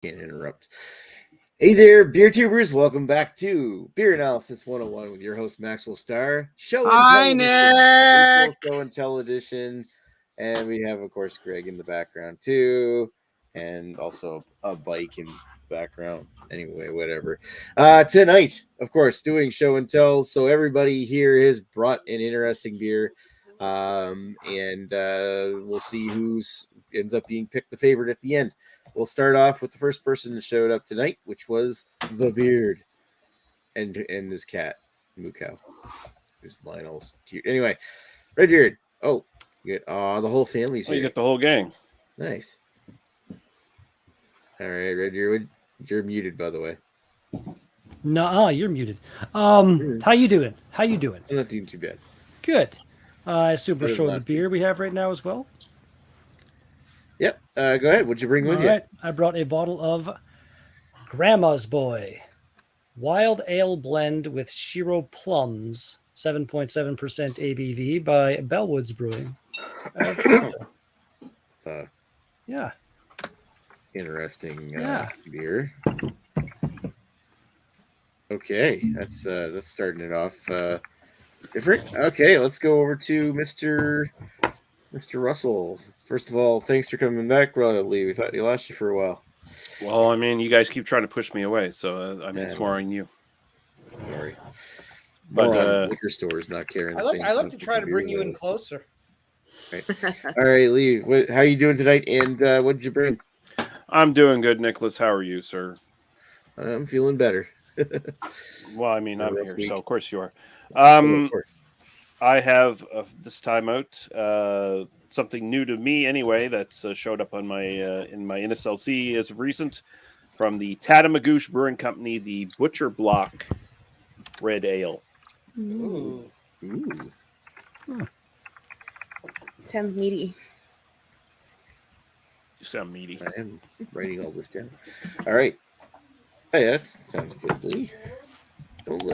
Can't interrupt. Hey there, beer tubers. Welcome back to Beer Analysis 101 with your host, Maxwell Starr. Hi, Nick! Show and Tell edition. And we have, of course, Greg in the background, too. And also a bike in the background. Anyway, whatever. Tonight, of course, doing show and tell. So everybody here has brought an interesting beer. And we'll see who's ends up being picked the favorite at the end. We'll start off with the first person that showed up tonight, which was the Beard and his cat, Moo Cow. There's Lionel's cute. Anyway, Redbeard. Oh, you get the whole family's here. You get the whole gang. Nice. All right, Redbeard, you're muted, by the way. No, you're muted. How you doing? I'm not doing too bad. Good. I assume we're showing the beer we have right now as well. Yep. Go ahead. What'd you bring with you? I brought a bottle of Grandma's Boy Wild Ale Blend with Shiro Plums, 7.7% ABV by Bellwoods Brewing. Yeah. Interesting beer. Okay, that's starting it off different. Okay, let's go over to Mr. Russell. First of all, thanks for coming back, Lee. We thought you lost you for a while. Well, I mean, you guys keep trying to push me away, so it's more on you. Sorry. But liquor stores not caring. I like to try to bring you in closer. Right. All right, Lee. How you doing tonight? And what did you bring? I'm doing good, Nicholas. How are you, sir? I'm feeling better. Well, I mean, I'm here, so of course you are. Of course. I have this time out something new to me anyway that's showed up on my in my NSLC as of recent from the Tatamagouche Brewing Company, the Butcher Block Red Ale. Ooh. Sounds meaty. You sound meaty. I am writing all this down. All right. Hey, that sounds good, Lee.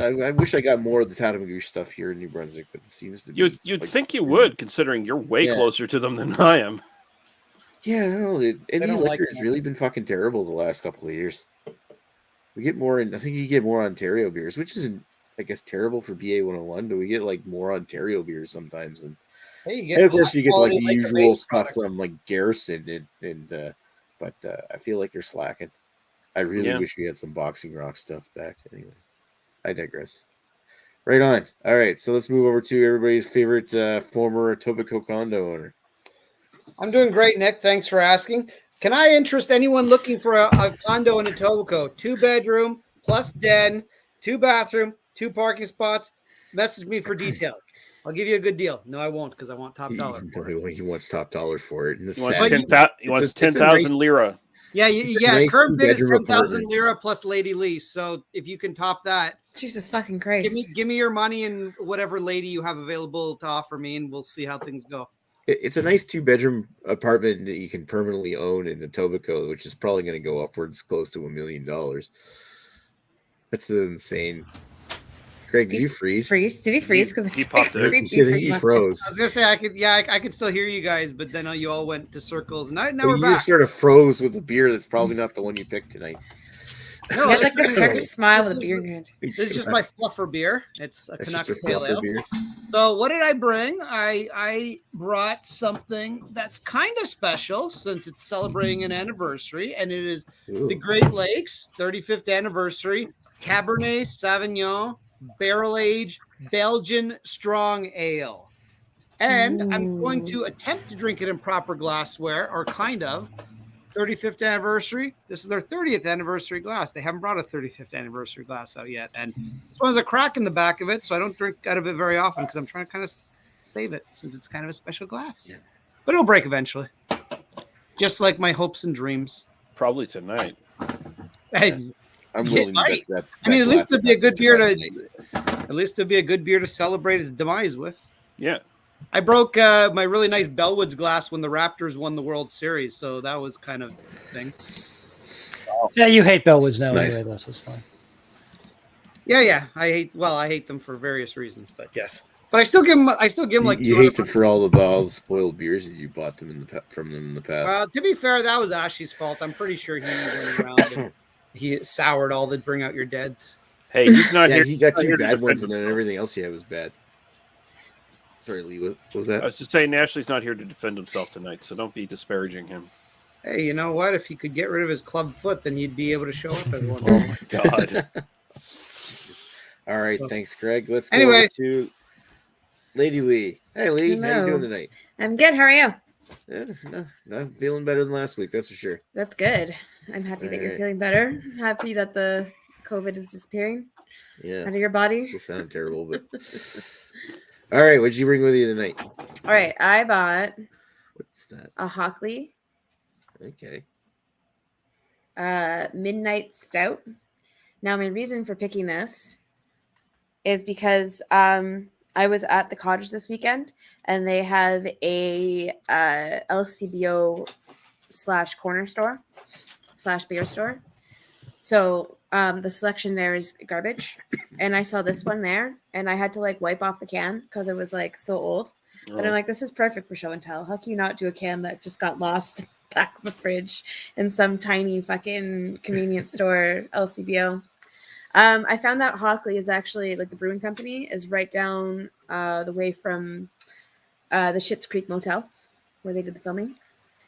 I wish I got more of the Tatamagouche stuff here in New Brunswick, but it seems to be... You'd think you would, considering you're way closer to them than I am. Yeah, no, Indy liquor has really been fucking terrible the last couple of years. We get more, I think you get more Ontario beers, which isn't, I guess, terrible for BA 101, but we get like more Ontario beers sometimes. And, and of course, you get like the usual stuff from like Garrison, but I feel like you're slacking. I really wish we had some Boxing Rock stuff back. Anyway, I digress. Right on. All right, so let's move over to everybody's favorite former Etobicoke condo owner. I'm doing great, Nick. Thanks for asking. Can I interest anyone looking for a condo in Etobicoke? 2-bedroom, plus den, 2-bathroom, 2 parking spots. Message me for details. I'll give you a good deal. No, I won't, because I want top dollar. He wants top dollar for it. He wants 10,000 lira. Yeah. Current bid is 10,000 lira plus lady lease. So if you can top that, Jesus fucking Christ! Give me your money and whatever lady you have available to offer me, and we'll see how things go. It's a nice 2-bedroom apartment that you can permanently own in Etobicoke, which is probably going to go upwards close to $1 million. That's insane. Greg, did you freeze? Did he freeze? Because he popped it. He froze. I was gonna say I could still hear you guys, but then you all went to circles, and now we're you back. Just sort of froze with a beer that's probably not the one you picked tonight. No, like this perfect smile with a beer in your hand. This is just my fluffer beer. It's a Canuck Pale Ale. So what did I bring? I brought something that's kind of special since it's celebrating an anniversary, and it is the Great Lakes 35th anniversary Cabernet Sauvignon Barrel Aged Belgian Strong Ale. And I'm going to attempt to drink it in proper glassware, or kind of. 35th anniversary. This is their 30th anniversary glass. They haven't brought a 35th anniversary glass out yet. And this one has a crack in the back of it, so I don't drink out of it very often because I'm trying to kind of save it since it's kind of a special glass. Yeah. But it'll break eventually. Just like my hopes and dreams. Probably tonight. Hey, I'm willing to bet that. I mean, at least it'd be a good beer to celebrate his demise with. Yeah. I broke my really nice Bellwoods glass when the Raptors won the World Series, so that was kind of a thing. Yeah, you hate Bellwoods now anyway. That was fine. Yeah. I hate them for various reasons, but yes. But I still give him like You hate them for all the spoiled beers that you bought them from them in the past. Well, to be fair, that was Ashley's fault. I'm pretty sure he went around and he soured all the bring out your deads. Hey, he's not Yeah, here. he got not two here to bad ones, defend and then himself. everything else he had was bad. Sorry, Lee. What was that? I was just saying, Ashley's not here to defend himself tonight, so don't be disparaging him. Hey, you know what? If he could get rid of his club foot, then you'd be able to show up as one. Oh my god! All right, thanks, Greg. Let's go Anyway. over to Lady Lee. Hey, Lee, how you Hello. doing tonight? I'm good. How are you? No, I'm feeling better than last week. That's for sure. That's good. I'm happy that you're Alright. feeling better. Happy that the COVID is disappearing Yeah, out of your body. it sounded terrible, but all right. What'd you bring with you tonight? All right. I bought What's that? a Hockley Okay. Midnight Stout. Now, my reason for picking this is because I was at the cottage this weekend, and they have a LCBO / corner store / beer store. So the selection there is garbage, and I saw this one there, and I had to like wipe off the can because it was like so old. But I'm like, this is perfect for show and tell. How can you not do a can that just got lost in the back of a fridge in some tiny fucking convenience store LCBO? I found that Hockley is actually like the brewing company is right down the way from the Schitt's Creek Motel where they did the filming.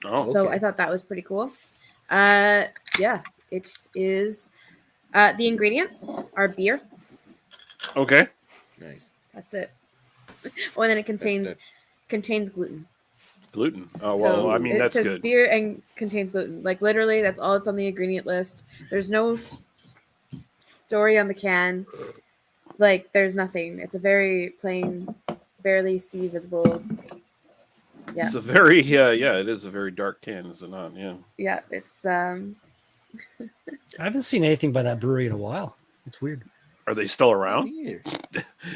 Oh, So okay. I thought that was pretty cool. Yeah, it is. The ingredients are beer. okay. Nice. That's it. Oh, and then it contains That- gluten. Gluten. Oh well, So I mean it that's says good. beer and contains gluten. Like literally, that's all it's on the ingredient list. There's no story on the can. Like there's nothing. It's a very plain, barely see visible. Yeah, It's a very it is a very dark can, is it not? Yeah. yeah. It's I haven't seen anything by that brewery in a while. It's weird. Are they still around? Here.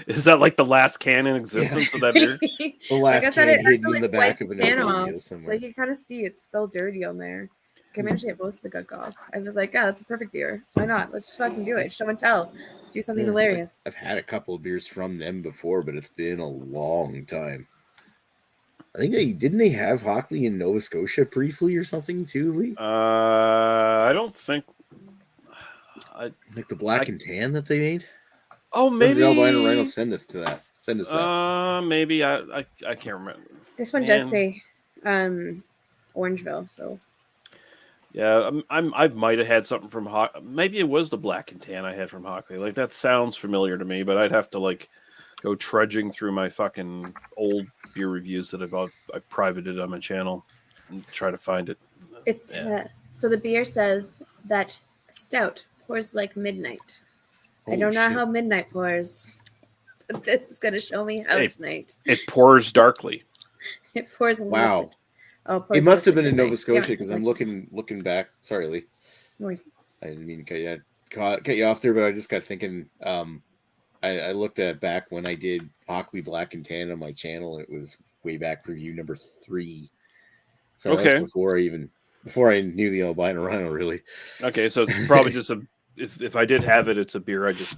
Is that like the last can in existence of that beer? The Like last I said, can it hidden actually in the back wiped of an the can LCBO off. somewhere. Like you kind of see it's still dirty on there. I can manage to get most of the gunk off. I was like, yeah, that's a perfect beer. Why not? Let's just fucking do it. Show and tell. Let's do something Yeah, hilarious. I've had a couple of beers from them before, but it's been a long time. I think didn't they have Hockley in Nova Scotia briefly or something too, Lee? I don't think. Like the black and tan that they made? Oh, maybe. Albino Rhino send us that. Maybe I can't remember. This one Man. does say Orangeville, so Yeah, I might have had something from maybe it was the black and tan I had from Hockley. Like that sounds familiar to me, but I'd have to like go trudging through my fucking old beer reviews that I privated on my channel and try to find it. it's so the beer says that stout pours like midnight. I don't know how midnight pours, but this is gonna show me how Hey. tonight. It pours darkly. It pours Wow. liquid. Oh, pours It must have liquid been in midnight. Nova Scotia Damn it, because I'm looking back. Sorry, Lee. no worries. I didn't mean to cut you off there, but I just got thinking. I looked at back when I did Hockley Black and Tan on my channel. It was way back review number 3. So Okay. that's before I knew the albino rhino really. Okay, so it's probably just if I did have it, it's a beer I just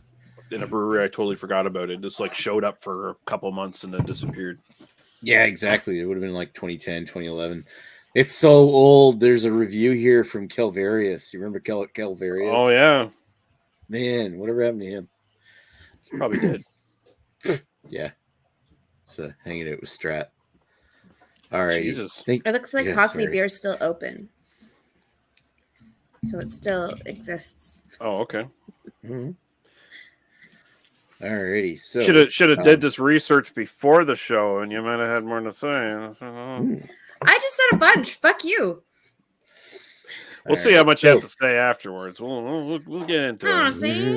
in a brewery I totally forgot about it. Just like showed up for a couple months and then disappeared. Yeah, exactly. It would have been like 2010, 2011. It's so old. There's a review here from Calvarius. You remember Calvarius? Oh yeah, Man, whatever happened to him? probably did. Yeah. So hanging out with Strat. All right. Jesus. It looks like Yes, Hockley sorry. beer is still open, so it still exists. Oh okay. Mhm. All righty. So Should have did this research before the show, and you might have had more to say. I just said a bunch. Fuck you. We'll see how much you have to say afterwards. We'll get into Oh, it. see?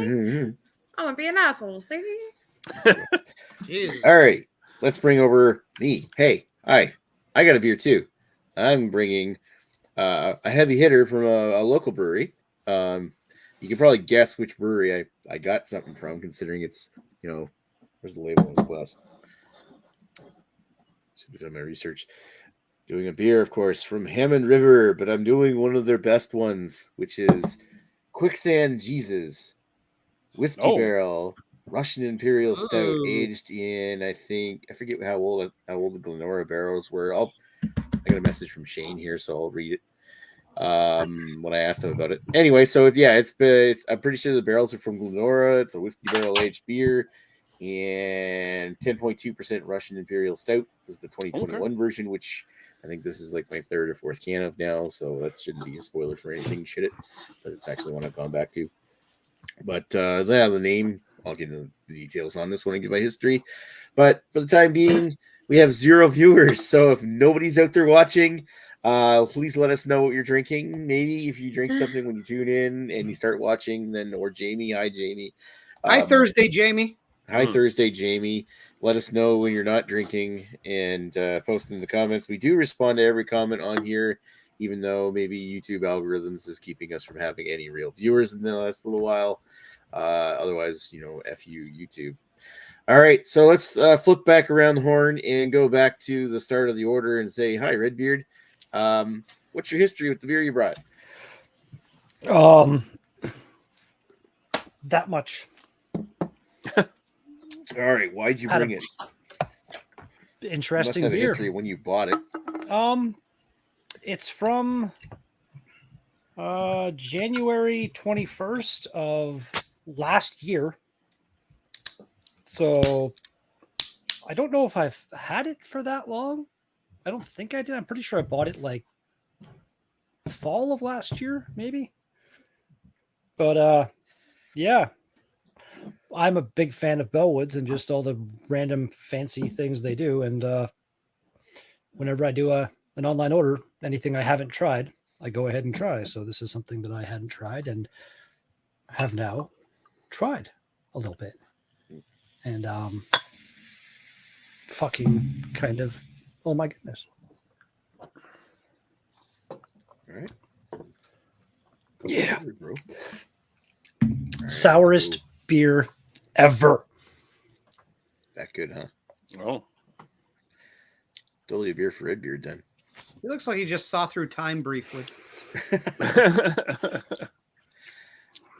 I'm gonna be an asshole. See? Jesus. All right, let's bring over me. Hey, I got a beer too. I'm bringing a heavy hitter from a local brewery. You can probably guess which brewery I got something from, considering it's, where's the label on this glass? Should have done my research. Doing a beer, of course, from Hamon River, but I'm doing one of their best ones, which is Quicksand Jesus Whiskey Oh. Barrel Russian Imperial Stout, Ooh. aged in, I forget how old the Glenora barrels were. I got a message from Shane here, so I'll read it when I asked him about it. Anyway, so it's I'm pretty sure the barrels are from Glenora. It's a whiskey barrel aged beer, and 10.2% Russian Imperial Stout. This is the 2021 version, which I think this is like my third or fourth can of now, so that shouldn't be a spoiler for anything, should it? So it's actually one I've gone back to. But yeah, the name, I'll get into the details on this when I give my history. But for the time being, we have 0 viewers. So if nobody's out there watching, please let us know what you're drinking. Maybe if you drink something when you tune in and you start watching, then, or Jamie, hi Jamie. Hi, Thursday, Jamie. Hi, Thursday, Jamie. Let us know when you're not drinking and post in the comments. We do respond to every comment on here, even though maybe YouTube algorithms is keeping us from having any real viewers in the last little while. Otherwise, F you, YouTube. All right, so let's flip back around the horn and go back to the start of the order and say, hi, Redbeard. What's your history with the beer you brought? That much. All right, why'd you bring it? Interesting you must have beer. a history when you bought it. It's from January 21st of last year. So I don't know if I've had it for that long. I don't think I did. I'm pretty sure I bought it like fall of last year, maybe. But yeah. I'm a big fan of Bellwoods and just all the random fancy things they do. And whenever I do an online order, anything I haven't tried, I go ahead and try. So this is something that I hadn't tried and have now tried a little bit. And fucking kind of, oh my goodness. All right. Yeah. Bro. Right, sourest beer ever. That good, huh? Oh. Totally a beer for Redbeard then. He looks like he just saw through time briefly.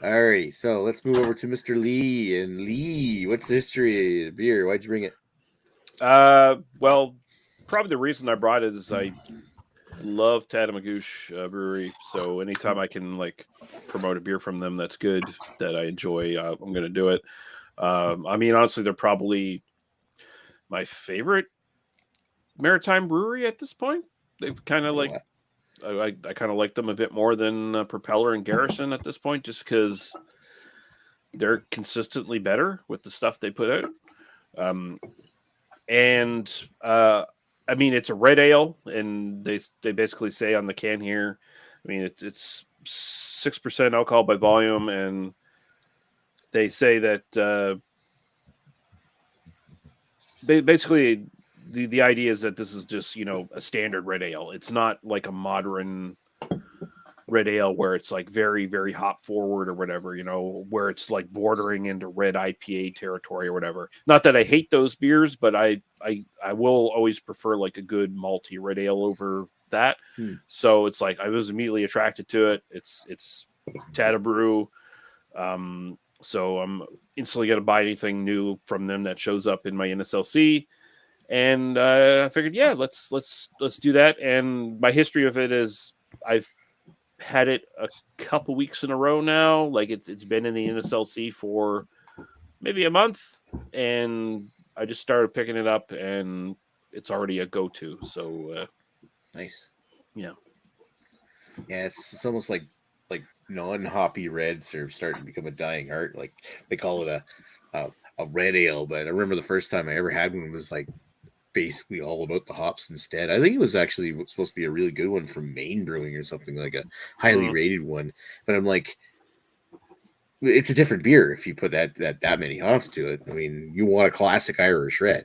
Alrighty, so let's move over to Mr. Lee. And Lee, what's the history of the beer? Why'd you bring it? Well, probably the reason I brought it is I love Tatamagouche Brewery. So anytime I can promote a beer from them that's good, that I enjoy, I'm going to do it. I mean, honestly, they're probably my favorite maritime brewery at this point. They've kind of I kind of like them a bit more than Propeller and Garrison at this point, just because they're consistently better with the stuff they put out. I mean, it's a red ale, and they basically say on the can here, I mean, it's 6% alcohol by volume, and they say that basically the idea is that this is just, a standard red ale. It's not like a modern red ale where it's very, very hop forward or whatever, where it's bordering into red IPA territory or whatever. Not that I hate those beers, but I will always prefer a good malty red ale over that. So it's I was immediately attracted to it. It's Tata Brew. So I'm instantly going to buy anything new from them that shows up in my NSLC. And I figured, yeah, let's do that. And my history of it is I've had it a couple weeks in a row now. It's been in the NSLC for maybe a month, and I just started picking it up, and it's already a go-to. So nice. Yeah. Yeah, it's almost like non-hoppy reds are starting to become a dying art. They call it a red ale, but I remember the first time I ever had one was basically all about the hops instead. I think it was actually supposed to be a really good one from Maine Brewing or something, like a highly rated one. But I'm it's a different beer if you put that many hops to it. I mean, you want a classic Irish red,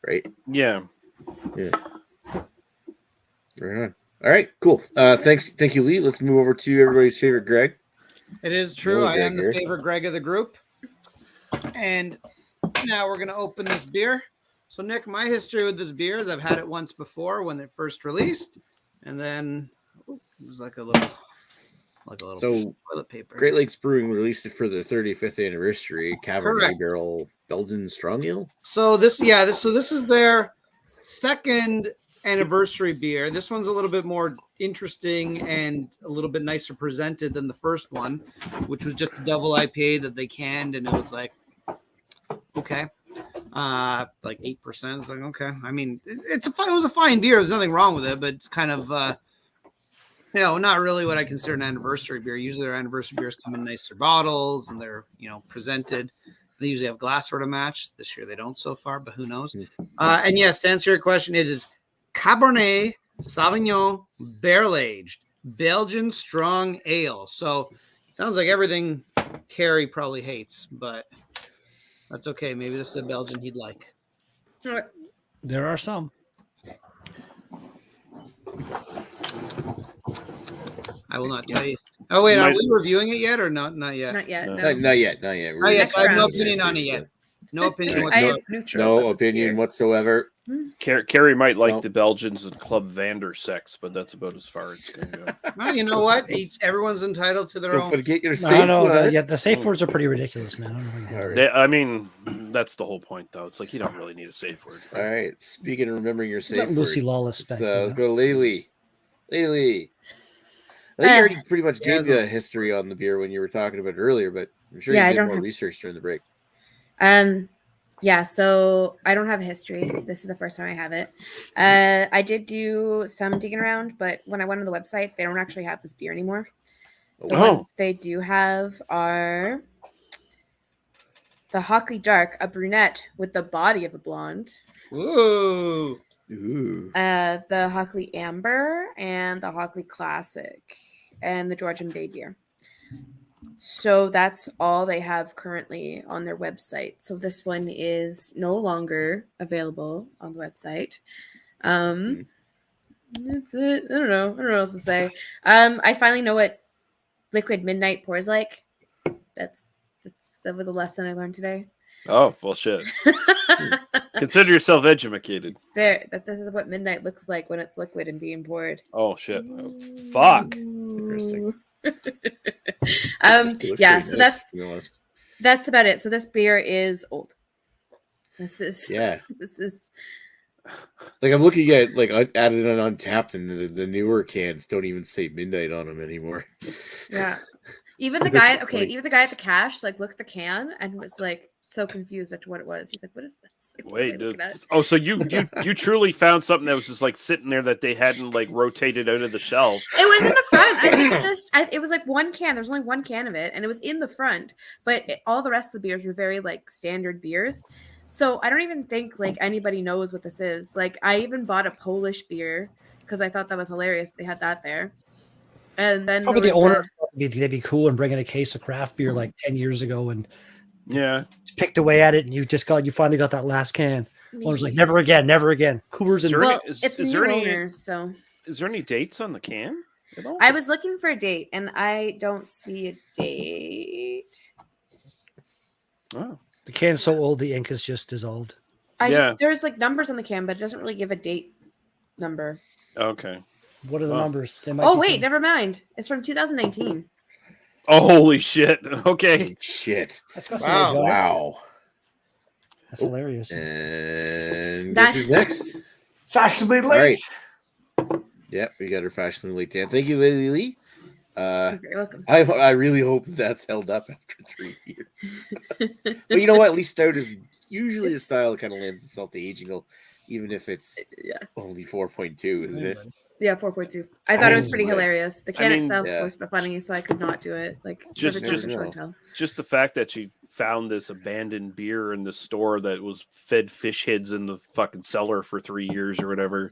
right? Yeah. Yeah. Right on. All right, cool. Thank you, Lee. Let's move over to everybody's favorite Greg. It is true. Hello, I am Greg the favorite Greg of the group. And now we're going to open this beer. So, Nick, my history with this beer is I've had it once before when it first released. And then there's a little like a little So toilet paper. Great Lakes Brewing released it for their 35th anniversary. Cabernet Correct. Barrel Belgian Strong Ale. So this is their second anniversary beer. This one's a little bit more interesting and a little bit nicer presented than the first one, which was just a double IPA that they canned, and it was like, okay, like 8%. It's like, okay. I mean, it was a fine beer. There's nothing wrong with it, but it's kind of not really what I consider an anniversary beer. Usually their anniversary beers come in nicer bottles and they're, presented. They usually have glass sort of match. This year they don't so far, but who knows? And yes, to answer your question, it is Cabernet Sauvignon barrel aged Belgian strong ale. So sounds like everything Carrie probably hates, but that's okay. Maybe this is a Belgian he'd like. There are some. I will not tell you. Oh wait, are we reviewing it yet or not? Not yet. Not yet. No. No. Not yet. Oh yes, Next I have no round. opinion on it yet. No opinion I whatsoever. have neutral No about this opinion beer. whatsoever. Carrie might like No. the Belgians and Club Vander sex, but that's about as far as it's going to go. Well, you know what? Everyone's entitled to their Don't own. forget your I safe don't know. word. The safe words are pretty ridiculous, man. I don't know what you All right. I mean, that's the whole point, though. It's like you don't really need a safe word. All right. Speaking of remembering your safe Lucy word, Lawless let's, back there, let's go to Lily. Lily. I think you already pretty much Yeah, gave you a history on the beer when you were talking about it earlier, but I'm sure Yeah, I you did don't more have- research during the break. Yeah, so I don't have a history. This is the first time I have it. I did do some digging around, but when I went on the website, they don't actually have this beer anymore. The Oh. ones they do have are the Hockley Dark, a brunette with the body of a blonde. Ooh. Ooh. The Hockley Amber and the Hockley Classic and the Georgian Bay beer. So that's all they have currently on their website. So this one is no longer available on the website. That's it. I don't know what else to say. I finally know what liquid midnight pours like. That was a lesson I learned today. Oh, well, shit. Consider yourself educated. It's there. That this is what midnight looks like when it's liquid and being poured. Oh, shit. Oh, fuck. Interesting. It looks Yeah, pretty so nice, that's to be honest. that's about it. So this beer is old. This is Yeah. this is Like I'm looking at added on Untapped, and the newer cans don't even say midnight on them anymore. yeah. Even the guy, That's okay, funny. even the guy at the cash, like looked at the can and was like so confused as to what it was. He's like, "What is this?" Like, what am I Wait, looking at? oh, so you truly found something that was just like sitting there that they hadn't like rotated out of the shelf. It was in the front. I think it was like one can. There's only one can of it, and it was in the front. But all the rest of the beers were very like standard beers. So I don't even think like anybody knows what this is. Like I even bought a Polish beer because I thought that was hilarious. They had that there, and then Probably there the was owner they'd be cool and bringing a case of craft beer like 10 years ago and Yeah. picked away at it, and you finally got that last can. Owner's like, never again. Coors and Sure. Well, Is it's a there new any- owner, so Is there any dates on the can at all? I was looking for a date, and I don't see a date. Oh. the can's so old the ink is just dissolved. Yeah. There's like numbers on the can, but it doesn't really give a date number. Okay. What are the Oh. numbers? They might Oh be wait, some- never mind. It's from 2019. Oh, holy shit. Okay. Shit. That's got Wow. some age on it. Wow. That's hilarious. And That- guess who's next? Fashionably late. right. Yep, we got our fashionably late Dan. Thank you, Lily Lee. You're very welcome. I really hope that's held up after 3 years. But you know what? At least Stout is usually a style that kind of lends itself to aging, even if it's Yeah. only 4.2, isn't it? Yeah, 4.2. I thought it was pretty Yeah. hilarious. The can mean, itself yeah. was funny, so I could not do it. Like Just- every time just- I show and tell. Just the fact that you found this abandoned beer in the store that was fed fish heads in the fucking cellar for 3 years or whatever,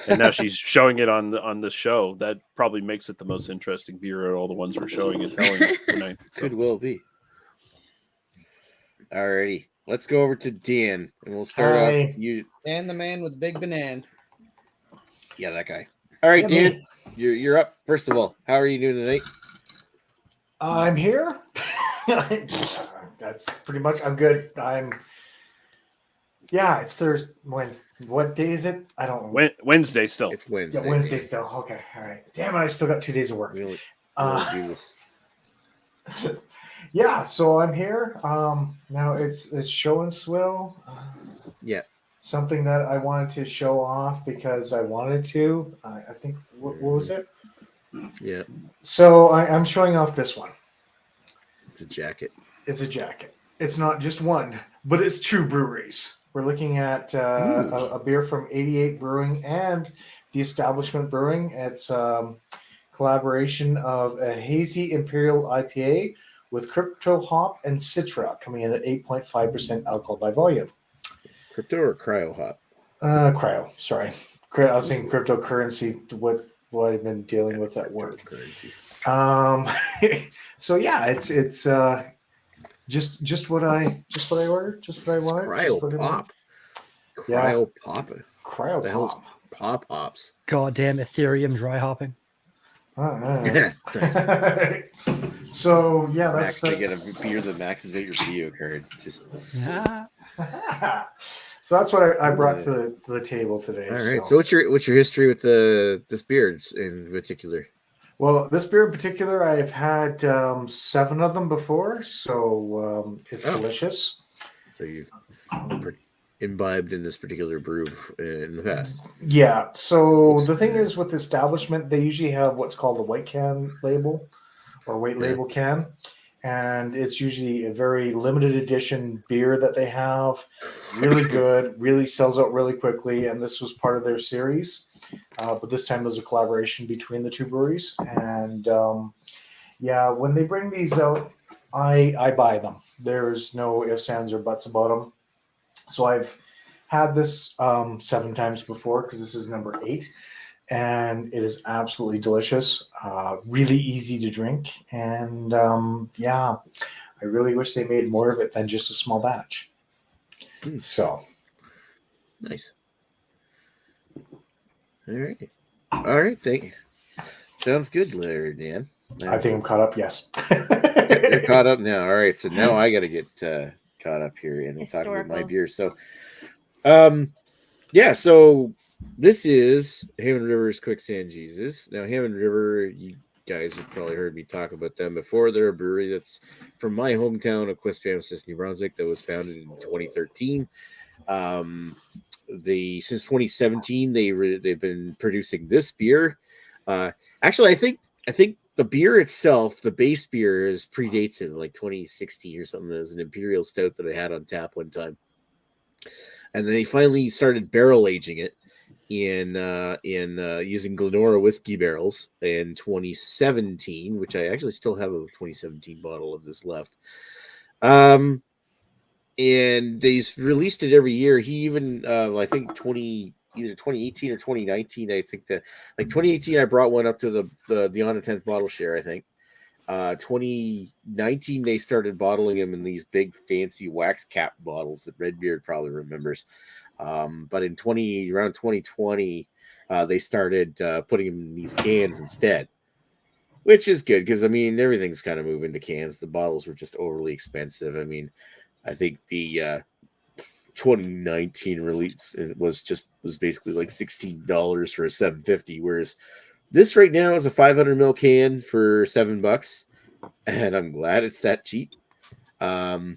and now she's showing it on the show. That probably makes it the most interesting beer of all the ones we're showing and telling tonight. So, Could well be. Alrighty, let's go over to Dan, and we'll start off Hi. with you. And the man with the big banana. Yeah, that guy. All right, Yeah, Dan, you're up. First of all, how are you doing tonight? I'm here. That's pretty much. I'm good. Yeah, it's Thursday. What day is it? I don't know. Wednesday still. It's Wednesday. Yeah, Wednesday still. Okay, all right. Damn it! I still got 2 days of work. We only, We'll do this. Yeah, so I'm here. Now it's show and swill. Yeah. Something that I wanted to show off because I wanted to. I think what was it? Yeah. So I'm showing off this one. It's a jacket. It's a jacket. It's not just one, but it's two breweries. We're looking at a beer from 88 Brewing and the Establishment Brewing. It's collaboration of a hazy imperial IPA with crypto hop and citra, coming in at 8.5% alcohol by volume. Crypto or cryo hop? Cryo. Sorry, I was saying cryptocurrency. What I've been dealing with at work. Currency. So yeah, it's just what I ordered, just what I wanted. Cryo pop. Cryo pop. Cryo The hell's pop. pop hops? Goddamn Ethereum dry hopping. Nice. So yeah, Max, that's to get a beer that maxes out your video card. It's just so that's what I brought to the table today. all right. So what's your history with this beer in particular? Well, this beer in particular, I've had 7 of them before, so it's delicious. So you've imbibed in this particular brew in the past. Yeah. So the thing is, with the Establishment, they usually have what's called a white can label or white label can, and it's usually a very limited edition beer that they have. Really good, really sells out really quickly, and this was part of their series. But this time there's a collaboration between the two breweries, and yeah, when they bring these out, I buy them. There's no ifs, ands, or buts about them. So I've had this 7 times before because this is number 8, and it is absolutely delicious. Really easy to drink, and yeah, I really wish they made more of it than just a small batch. So nice. All right. Thank you. Sounds good, there, Dan. I think I'm caught up. Yes. You're caught up now. All right. So now I got to get caught up here and talk about my beer. So, yeah. So this is Hamon River's Quicksand Jesus. Now, Hamon River, you guys have probably heard me talk about them before. They're a brewery that's from my hometown of Quispamsis, New Brunswick, that was founded in 2013. Since 2017 they've been producing this beer. Actually, I think the beer itself, the base beer, predates it, like 2016 or something. There's an imperial stout that I had on tap one time, and then they finally started barrel aging it in using Glenora whiskey barrels in 2017, which I actually still have a 2017 bottle of this left. And he's released it every year. He even, I think either 2018 or 2019. I think that, like 2018, I brought one up to the on a 10th bottle share. I think 2019 they started bottling them in these big fancy wax cap bottles that Redbeard probably remembers. But around 2020, they started putting them in these cans instead, which is good because I mean everything's kind of moving to cans. The bottles were just overly expensive. I mean, I think the 2019 release was basically like $16 for a 750, whereas this right now is a 500 ml can for $7, and I'm glad it's that cheap. For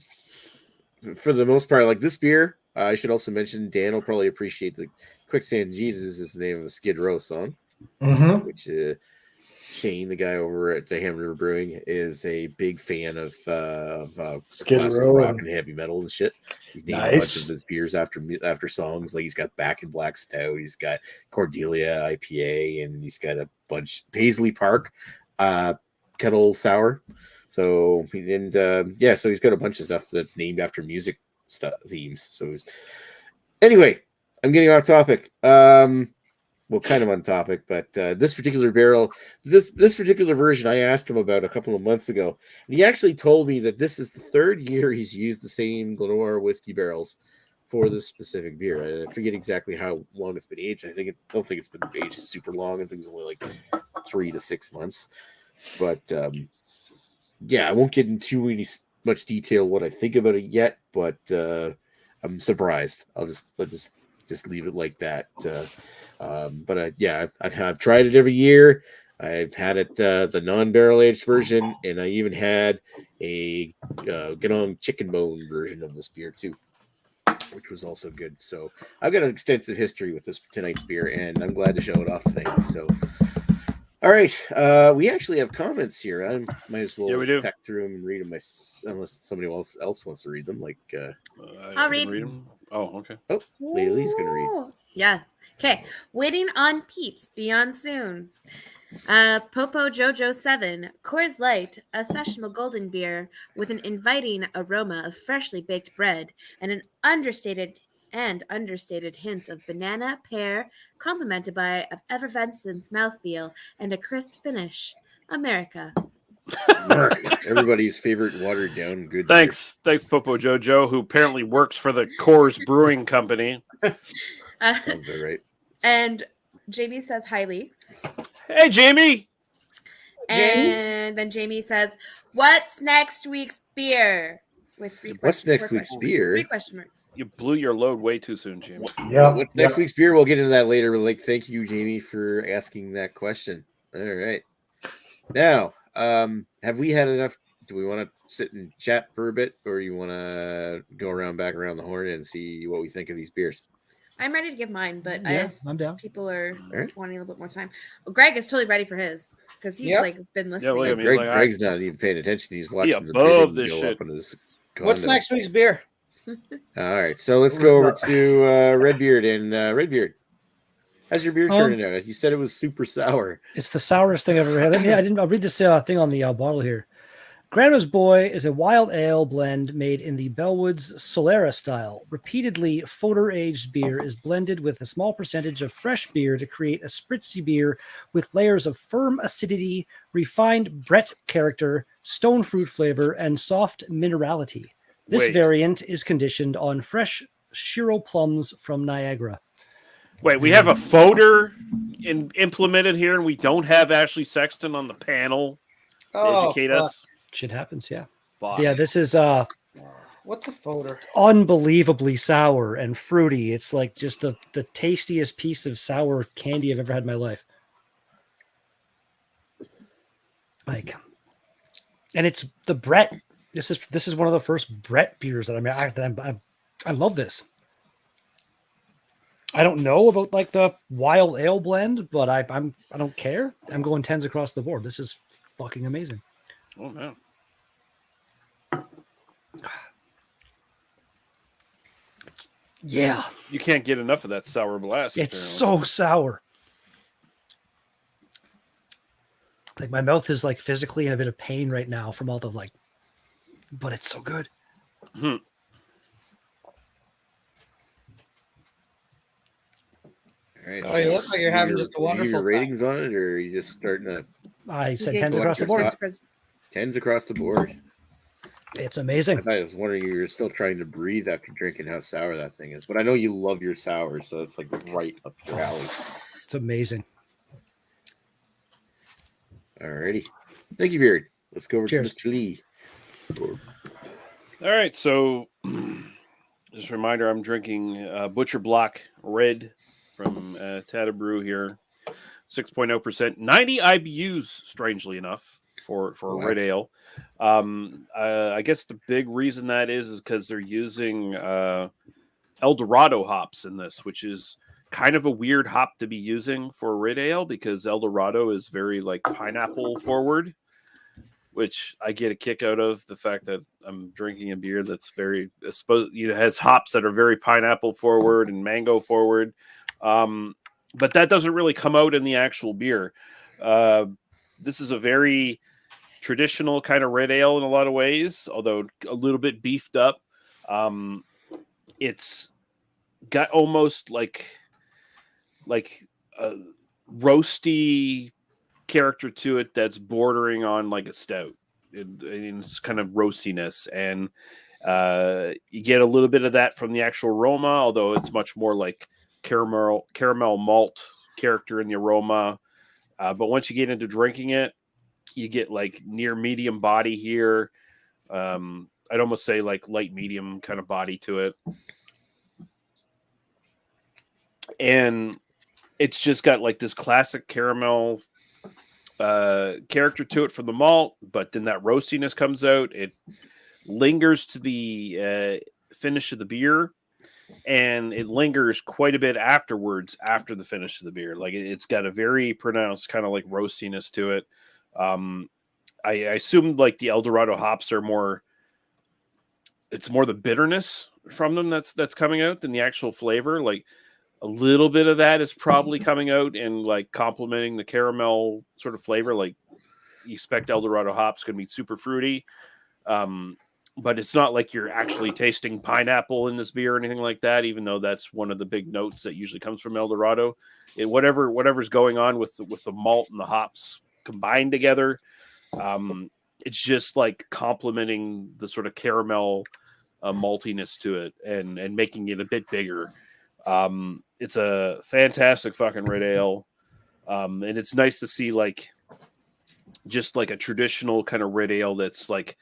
the most part, like this beer, I should also mention Dan will probably appreciate the Quicksand Jesus is the name of a Skid Row song, which Shane, the guy over at the Hamon River Brewing, is a big fan of classic rock and heavy metal and shit. He's named a bunch of his beers after songs. Like he's got Back in Black Stout, he's got Cordelia IPA, and he's got a bunch Paisley Park Kettle Sour. So so he's got a bunch of stuff that's named after music themes. So anyway, I'm getting off topic. Well, kind of on topic, but this particular barrel, this particular version, I asked him about a couple of months ago, and he actually told me that this is the 3rd year he's used the same Glenora whiskey barrels for this specific beer. I forget exactly how long it's been aged. I don't think it's been aged super long. I think it's only like 3 to 6 months. But yeah, I won't get into much detail what I think about it yet, but I'm surprised. I'll just leave it like that. But yeah, I've tried it every year. I've had it the non-barrel aged version, and I even had a Ganong chicken bone version of this beer too, which was also good. So I've got an extensive history with this tonight's beer, and I'm glad to show it off tonight. So, all right, we actually have comments here. I might as well peck through them and read them, unless somebody else wants to read them. Like, I'll read them. Oh, okay. Oh, Laylee's gonna read. Yeah. Okay. Waiting on Peeps. Beyond soon. Popo Jojo 7, Coors Light, a sessionable golden beer with an inviting aroma of freshly baked bread and an understated hints of banana, pear, complemented by effervescent mouthfeel and a crisp finish. America. Everybody's favorite watered down good. Thanks, Popo Jojo, who apparently works for the Coors Brewing Company. Sounds about right. And Jamie says highly. Hey, Jamie. And then Jamie says, "What's next week's beer?" With three. What's next week's beer? 3 question marks. You blew your load way too soon, Jamie. Yeah. What's next week's beer? We'll get into that later. Like, thank you, Jamie, for asking that question. All right. Now, have we had enough? Do we want to sit and chat for a bit, or you want to go back around the horn and see what we think of these beers? I'm ready to give mine, but I'm down. People are wanting a little bit more time. Greg is totally ready for his because he's been listening. look at me. Greg's not even paying attention. He's watching the above this shit. What's next week's beer? All right, so let's go over to Redbeard. And Redbeard, how's your beer turning out? You said it was super sour. It's the sourest thing I've ever had. I'll read this thing on the bottle here. Grandma's Boy is a wild ale blend made in the Bellwoods Solera style. Repeatedly fodder-aged beer is blended with a small percentage of fresh beer to create a spritzy beer with layers of firm acidity, refined Brett character, stone fruit flavor, and soft minerality. This variant is conditioned on fresh Shiro plums from Niagara. Wait, we have a fodder implemented here, and we don't have Ashley Sexton on the panel to educate us. Shit happens, yeah. Fuck. Yeah, this is what's a fodder? Unbelievably sour and fruity. It's like just the tastiest piece of sour candy I've ever had in my life. Like, and it's the Brett. This is one of the first Brett beers that I love this. I don't know about like the wild ale blend, but I don't care. I'm going 10s across the board. This is fucking amazing. Oh man. Yeah. You can't get enough of that sour blast. It's so sour. Like my mouth is like physically in a bit of pain right now from all the like, but it's so good. All right. Oh, you look like you're having just a wonderful your ratings on it, or are you just starting to? I said 10s across the board. 10s across the board. It's amazing. I was wondering you're still trying to breathe after drinking how sour that thing is, but I know you love your sour, so it's like right up your alley. It's amazing. Alrighty, thank you, Beard. Let's go over Cheers. to Mr. Lee. All right, so just a reminder, I'm drinking Butcher Block Red from Tata Brew here, 6.0%, 90 IBUs, strangely enough, for a red ale. I guess the big reason that is because they're using El Dorado hops in this, which is kind of a weird hop to be using for a red ale because El Dorado is very like pineapple forward, which I get a kick out of the fact that I'm drinking a beer that's very has hops that are very pineapple forward and mango forward. But that doesn't really come out in the actual beer. This is a very traditional kind of red ale in a lot of ways, although a little bit beefed up. It's got almost like a roasty character to it that's bordering on like a stout. It's kind of roastiness, and you get a little bit of that from the actual aroma, although it's much more like caramel malt character in the aroma. But once you get into drinking it, you get like near medium body here. I'd almost say like light medium kind of body to it. And it's just got like this classic caramel character to it from the malt, but then that roastiness comes out. It lingers to the finish of the beer, and it lingers quite a bit afterwards after the finish of the beer. Like it's got a very pronounced kind of like roastiness to it. I assume like the Eldorado hops are more. It's more the bitterness from them that's coming out than the actual flavor. Like a little bit of that is probably coming out and like complementing the caramel sort of flavor. Like you expect Eldorado hops going to be super fruity. But it's not like you're actually tasting pineapple in this beer or anything like that, even though that's one of the big notes that usually comes from Eldorado. Whatever's going on with the malt and the hops combined together, it's just like complementing the sort of caramel maltiness to it and making it a bit bigger. It's a fantastic fucking red ale. And it's nice to see like just like a traditional kind of red ale that's like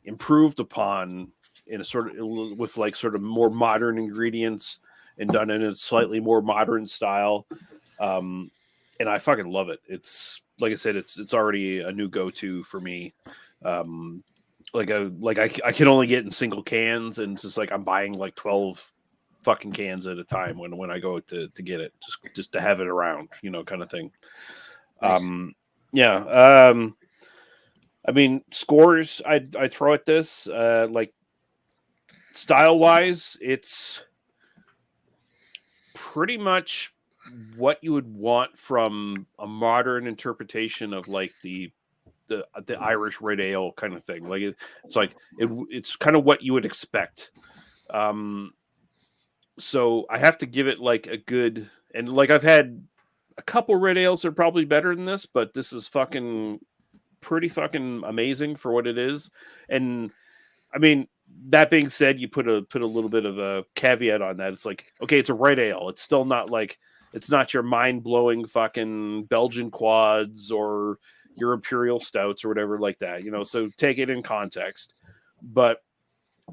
improved upon in a sort of with like sort of more modern ingredients and done in a slightly more modern style. And I fucking love it. It's like I said, it's already a new go-to for me. I can only get in single cans, and it's just like I'm buying like 12 fucking cans at a time when I go to get it, just to have it around, kind of thing. Nice. I mean, scores I throw at this, like style wise, it's pretty much what you would want from a modern interpretation of like the Irish red ale kind of thing. Like it's kind of what you would expect. So I have to give it like a good, and like I've had a couple red ales that are probably better than this, but this is pretty fucking amazing for what it is. And I mean, that being said, you put a little bit of a caveat on that. It's like, okay, it's a red ale. It's still not like, it's not your mind-blowing fucking Belgian quads or your imperial stouts or whatever like that, so take it in context. But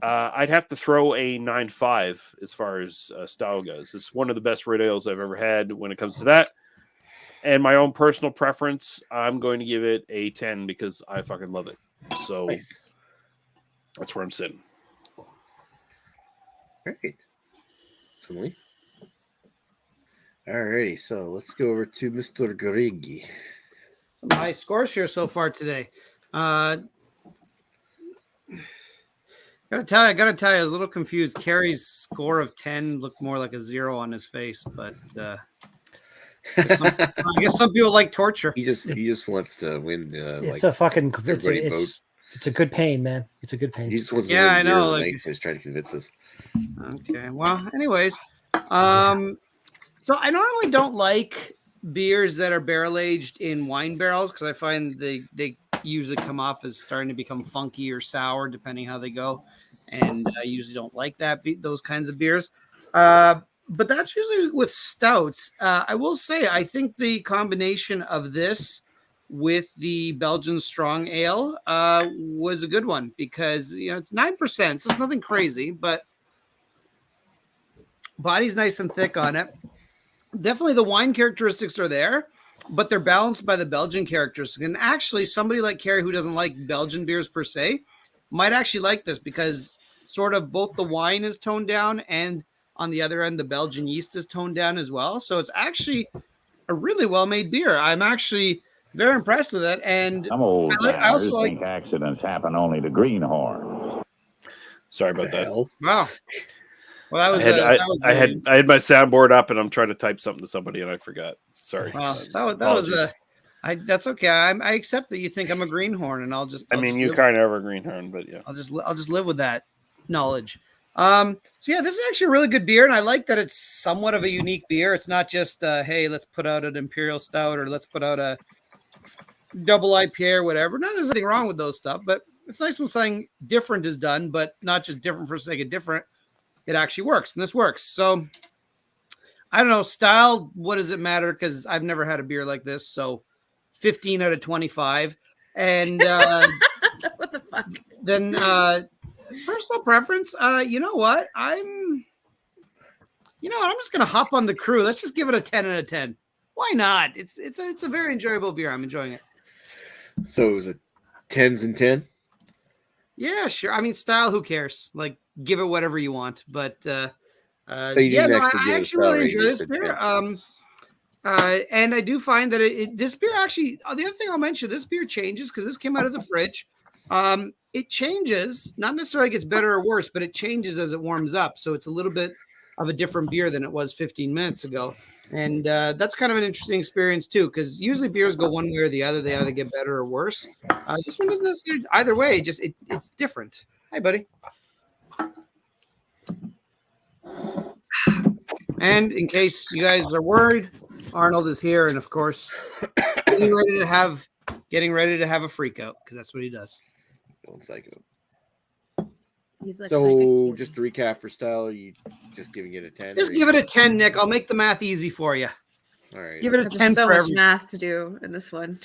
I'd have to throw a 9.5 as far as style goes. It's one of the best red ales I've ever had when it comes to that. And my own personal preference, I'm going to give it a 10 because I fucking love it. So nice. That's where I'm sitting. Great. Certainly. Alrighty, so let's go over to Mr. Gorigi. Some high scores here so far today. Gotta tell you, I was a little confused. Carrie's score of 10 looked more like a 0 on his face, but I guess some people like torture. He just wants to win. It's a fucking. It's a good pain, man. It's a good pain. He just wants to win. I know. Like, so he's trying to convince us. Okay. Well, anyways, so I normally don't like beers that are barrel aged in wine barrels because I find they usually come off as starting to become funky or sour depending how they go, and I usually don't like those kinds of beers. But that's usually with stouts. I will say I think the combination of this with the Belgian strong ale was a good one because it's 9%, so it's nothing crazy, but body's nice and thick on it. Definitely the wine characteristics are there, but they're balanced by the Belgian characteristics. And actually, somebody like Carrie who doesn't like Belgian beers per se might actually like this because sort of both the wine is toned down and on the other end, the Belgian yeast is toned down as well. So it's actually a really well-made beer. I'm actually very impressed with it. And I'm old. I also think accidents happen only to greenhorns. Sorry about that. Wow. Well, I had my soundboard up and I'm trying to type something to somebody and I forgot. Sorry. Well, that's okay. I accept that you think I'm a greenhorn, and you kind of are a greenhorn, but yeah. I'll just live with that knowledge. So yeah, this is actually a really good beer, and I like that it's somewhat of a unique beer. It's not just hey, let's put out an imperial stout or let's put out a double IPA or whatever. No, there's nothing wrong with those stuff, but it's nice when something different is done, but not just different for the sake of different. It actually works, and this works. So I don't know, style, what does it matter? Because I've never had a beer like this. So 15 out of 25. And what the fuck? Then personal preference, you know what? I'm just gonna hop on the crew. Let's just give it a 10 out of 10. Why not? It's a very enjoyable beer. I'm enjoying it. So it was a 10s and 10. Yeah, sure. I mean, style. Who cares? Like, give it whatever you want. But So you yeah, didn't no, actually give I it a actually style really rating, enjoy you this said beer. 10. And I do find that this beer actually. The other thing I'll mention, this beer changes because this came out of the fridge. It changes, not necessarily gets better or worse, but it changes as it warms up. So it's a little bit of a different beer than it was 15 minutes ago. And that's kind of an interesting experience too, because usually beers go one way or the other. They either get better or worse. This one doesn't necessarily either way. Just it's different. Hi, buddy. And in case you guys are worried, Arnold is here, and of course, getting ready to have a freak out because that's what he does. Don't psycho. So just to recap for style, are you just giving it a 10? Just give it a 10, Nick. I'll make the math easy for you. All right. Give it a 10 there's so for much every. math to do in this one.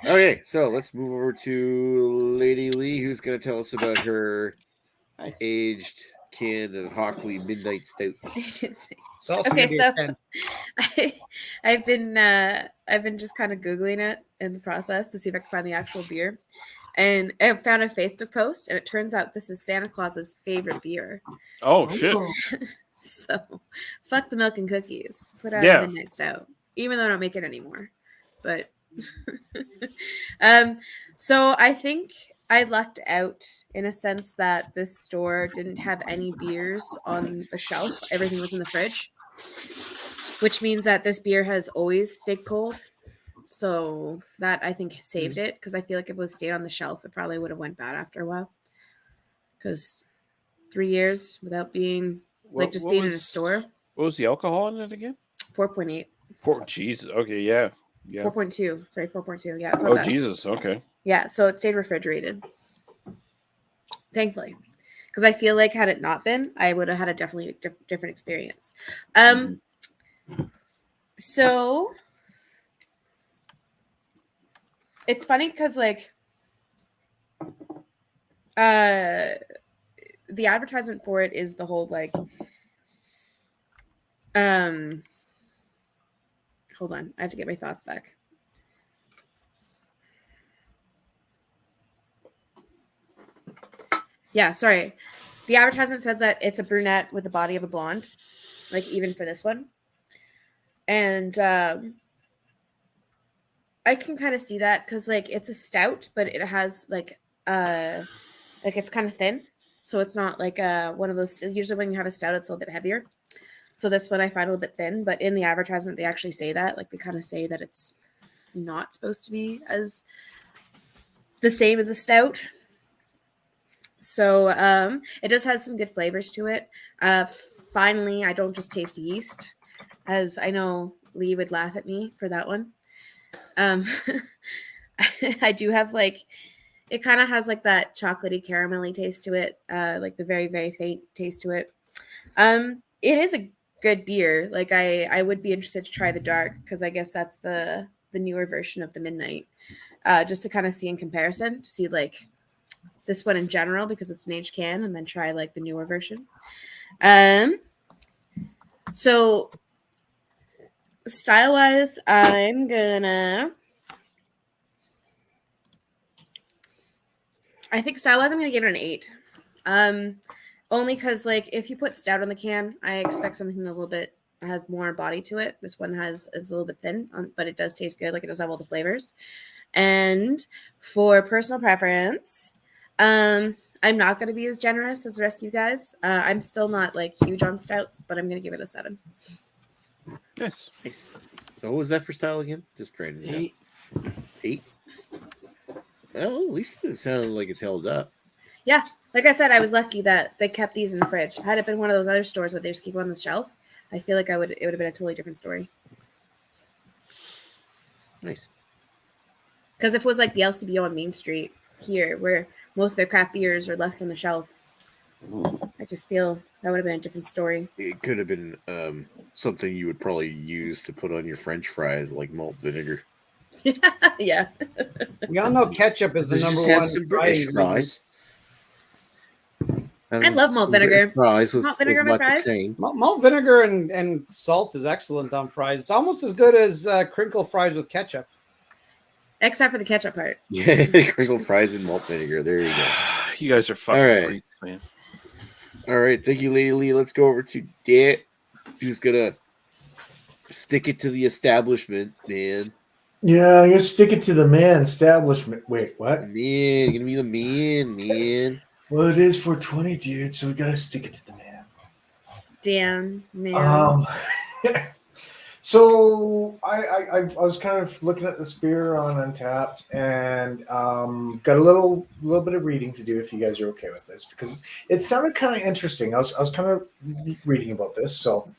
Okay, so let's move over to Lady Lee, who's going to tell us about her aged can of Hockley Midnight Stout. It's also Okay, gonna be so a 10. I've been just kind of googling it in the process to see if I can find the actual beer, and I found a Facebook post, and it turns out this is Santa Claus's favorite beer. Oh shit! So, fuck the milk and cookies. Put out Yeah. a midnight stout, even though I don't make it anymore. But, so I think I lucked out in a sense that this store didn't have any beers on the shelf. Everything was in the fridge, which means that this beer has always stayed cold. So that I think saved it, because I feel like if it was stayed on the shelf, it probably would have went bad after a while. Because 3 years without being being in a store. What was the alcohol in it again? 4.8. Jesus. Okay, yeah. 4.2. Sorry, 4.2. Yeah. It's not Oh bad. Jesus. Okay. Yeah, so it stayed refrigerated. Thankfully. Because I feel like had it not been, I would have had a definitely different experience. So it's funny because like the advertisement for it is the whole like hold on, I have to get my thoughts back. Yeah, sorry. The advertisement says that it's a brunette with the body of a blonde, like even for this one. And I can kind of see that because like it's a stout, but it has like it's kind of thin. So it's not like one of those, usually when you have a stout, it's a little bit heavier. So this one I find a little bit thin, but in the advertisement, they actually say that, like they kind of say that it's not supposed to be as the same as a stout. So it does have some good flavors to it. Finally, I don't just taste yeast, as I know Lee would laugh at me for that one. I do have like, it kind of has like that chocolatey caramelly taste to it, like the very, very faint taste to it. It is a good beer. Like I would be interested to try the dark, because I guess that's the newer version of the Midnight, just to kind of see in comparison, to see like this one in general, because it's an aged can, and then try like the newer version. So style wise, I'm gonna give it an 8. Only because like if you put stout on the can, I expect something a little bit has more body to it. This one is a little bit thin, but it does taste good. Like it does have all the flavors. And for personal preference, I'm not going to be as generous as the rest of you guys. I'm still not like huge on stouts, but I'm going to give it a 7. Nice. So what was that for style again? Just grading it up. 8. Well, at least it sounded like it's held up. Yeah. Like I said, I was lucky that they kept these in the fridge. Had it been one of those other stores where they just keep them on the shelf, I feel like it would have been a totally different story. Nice. Because if it was like the LCBO on Main Street here, where most of their craft beers are left on the shelf, I just feel that would have been a different story. It could have been something you would probably use to put on your French fries, like malt vinegar. Yeah. We all know ketchup is the number one British fries. I love malt vinegar. Fries with, Malt vinegar on my fries? Malt vinegar and salt is excellent on fries. It's almost as good as crinkle fries with ketchup. Except for the ketchup part. Yeah, crinkled fries and malt vinegar. There you go. You guys are fucking All right. freaks, man. All right, thank you, Lady Lee. Let's go over to Dat, who's gonna stick it to the establishment, man. Yeah, I'm gonna stick it to the man establishment. Wait, what? Man, gonna be the man. Well, it is 420, dude, so we gotta stick it to the man. Damn, man. So I was kind of looking at this beer on Untapped and got a little bit of reading to do if you guys are okay with this because it sounded kind of interesting. I was kind of reading about this. So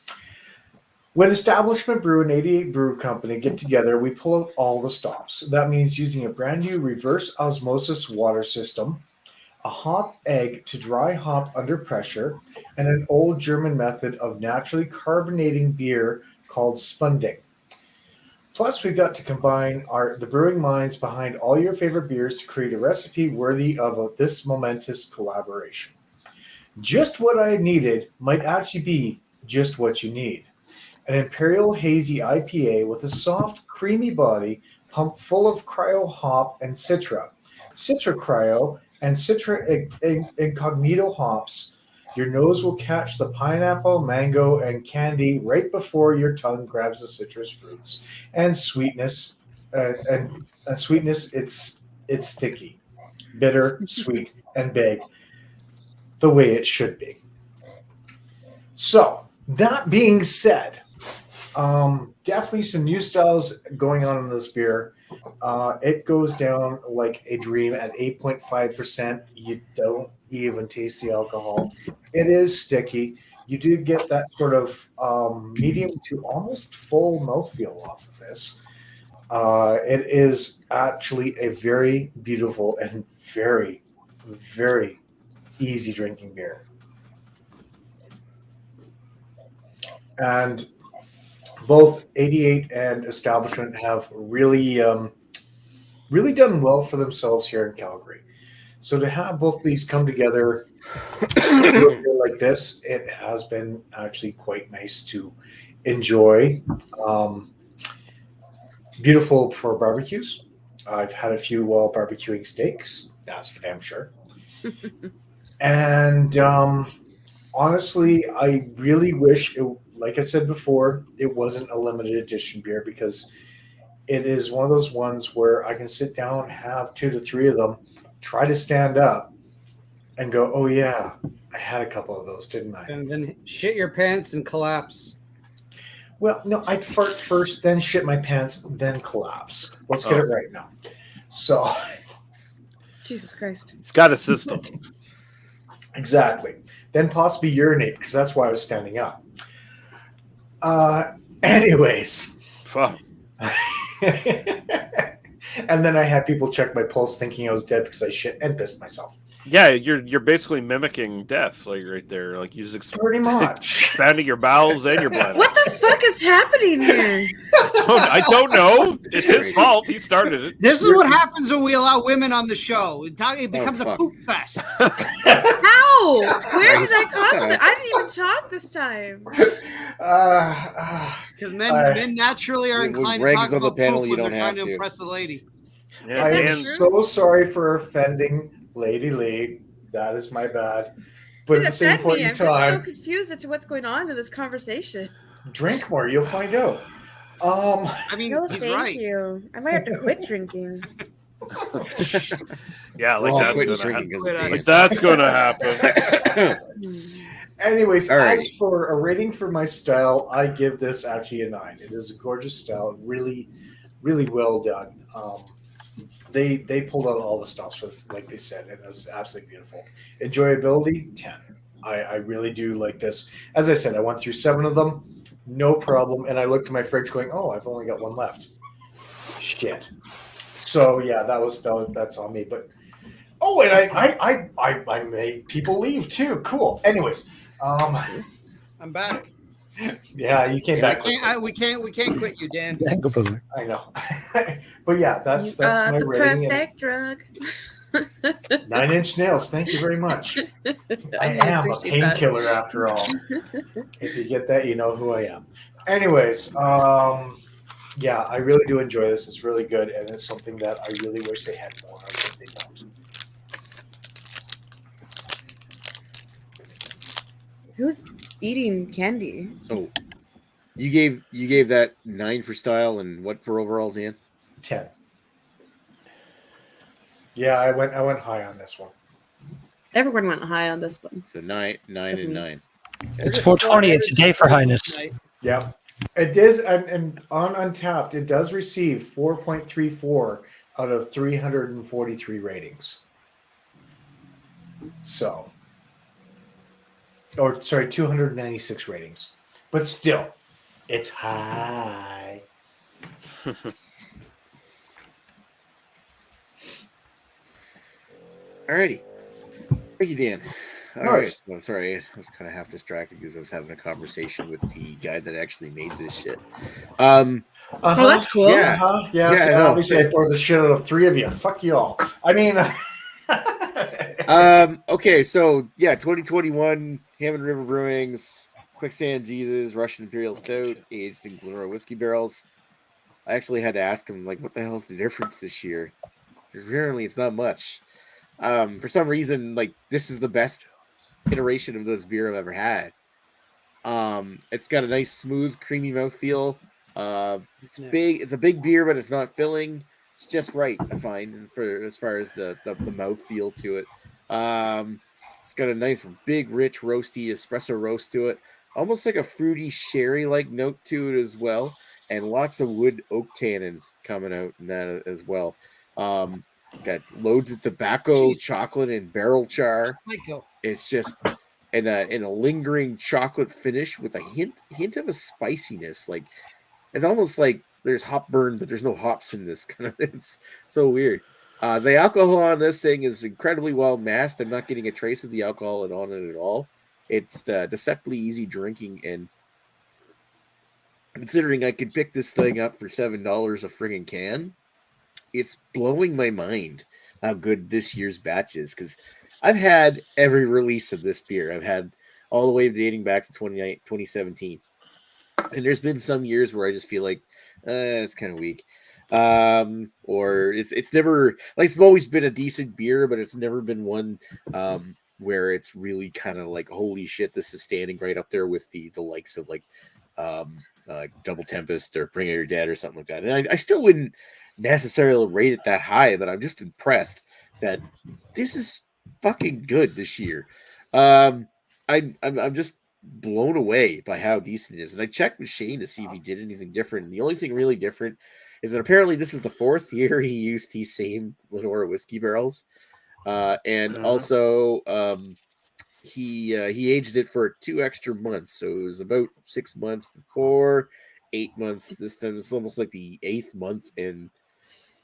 when Establishment Brew and 88 Brew Company get together, we pull out all the stops. That means using a brand new reverse osmosis water system, a hop egg to dry hop under pressure, and an old German method of naturally carbonating beer called spunding. Plus, we've got to combine the brewing minds behind all your favorite beers to create a recipe worthy of this momentous collaboration. Just what I needed might actually be just what you need. An Imperial Hazy IPA with a soft, creamy body pumped full of cryo hop and Citra cryo, and Citra incognito hops. Your nose will catch the pineapple, mango, and candy right before your tongue grabs the citrus fruits. And sweetness, it's sticky, bitter, sweet, and big, the way it should be. So, that being said, definitely some new styles going on in this beer. It goes down like a dream at 8.5%. You don't even taste the alcohol. It is sticky. You do get that sort of medium to almost full mouthfeel off of this. It is actually a very beautiful and very, very easy drinking beer. And both 88 and Establishment have really done well for themselves here in Calgary. So to have both these come together like this, it has been actually quite nice to enjoy. Beautiful for barbecues. I've had a few while barbecuing steaks. That's for damn sure. And honestly, I really wish it, like I said before, it wasn't a limited edition beer because it is one of those ones where I can sit down, have 2 to 3 of them, try to stand up, and go, oh yeah, I had a couple of those, didn't I? And then shit your pants and collapse. Well, no, I'd fart first, then shit my pants, then collapse. Let's get it right now. So, Jesus Christ. It's got a system. Exactly. Then possibly urinate, because that's why I was standing up. Anyways. Fuck. And then I had people check my pulse thinking I was dead because I shit and pissed myself. Yeah, you're basically mimicking death, like right there. Like you just pretty much expanding your bowels and your bladder. What the fuck is happening here? I don't know. It's his fault. He started it. This is what happens when we allow women on the show. It becomes a poop fest. How? Where did I cause it? I didn't even talk this time. Because men naturally are inclined to talk on the about panel, poop you when don't they're trying have to to impress the lady. Yeah, I am and so sorry for offending Lady Lee. That is my bad. But at the same point in I'm just so time, confused as to what's going on in this conversation. drink more. You'll find out. I mean, No, he's thank right. you. I might have to quit drinking. yeah, We're all like quitting that's gonna drinking happen. 'cause of Like Dave. Like that's gonna happen. Anyways, All right. as for a rating for my style, I give this actually a 9. It is a gorgeous style, really, really well done. They pulled out all the stops with, like they said, and it was absolutely beautiful. Enjoyability, 10. I really do like this. As I said, I went through 7 of them, no problem. And I looked at my fridge, going, "Oh, I've only got 1 left." Shit. So yeah, that's on me. But and I made people leave too. Cool. Anyways, I'm back. yeah, you came back. We can't quit you, Dan. I know. But yeah, that's my the rating. perfect drug. 9-inch nails. Thank you very much. I do am a appreciate that. painkiller after all. If you get that, you know who I am. Anyways, Yeah, I really do enjoy this. It's really good, and it's something that I really wish they had more of, but they don't. Who's eating candy? So you gave that 9 for style and what for overall, Dan? 10. Yeah, I went high on this one. Everyone went high on this one. So 9, and 9. It's 420. It's a day for highness. Yeah, it is, and on Untapped, it does receive 4.34 out of 343 ratings. So, or sorry, 296 ratings, but still, it's high. Alrighty. Thank you, Dan. All No, right. it's- I'm sorry. I was kind of half distracted because I was having a conversation with the guy that actually made this shit. Oh, that's cool. Yeah. Yeah, Yeah, so I know. obviously I tore the shit out of 3 of you. Fuck you all. I mean, Okay, so yeah, 2021 Hamon River Brewing's Quicksand Jesus Russian Imperial Stout aged in Glenora whiskey barrels. I actually had to ask him, like, what the hell's the difference this year? Apparently, it's not much. For some reason, like, this is the best iteration of this beer I've ever had. It's got a nice, smooth, creamy mouthfeel. It's big. It's a big beer, but it's not filling. It's just right, I find, for as far as the mouthfeel to it. It's got a nice, big, rich, roasty espresso roast to it. Almost like a fruity sherry-like note to it as well. And lots of wood oak tannins coming out in that as well. Got loads of tobacco, chocolate, and barrel char. Michael. It's just in a lingering chocolate finish with a hint of a spiciness. Like, it's almost like there's hop burn, but there's no hops in this. Kind of, it's so weird. The alcohol on this thing is incredibly well masked. I'm not getting a trace of the alcohol on it at all. It's deceptively easy drinking, and considering I could pick this thing up for $7 a friggin' can, it's blowing my mind how good this year's batch is, because I've had every release of this beer. I've had all the way dating back to 2017. And there's been some years where I just feel like it's kind of weak. Or it's never, like, it's always been a decent beer, but it's never been one where it's really kind of like, holy shit, this is standing right up there with the likes of like Double Tempest or Bring Out Your Dead or something like that. And I still wouldn't necessarily rate it that high, but I'm just impressed that this is fucking good this year. I'm just blown away by how decent it is. And I checked with Shane to see if he did anything different. And the only thing really different is that apparently this is the 4th year he used these same Glenora whiskey barrels. And also he aged it for 2 extra months. So it was about 6 months before, 8 months this time. It's almost like the 8th month, and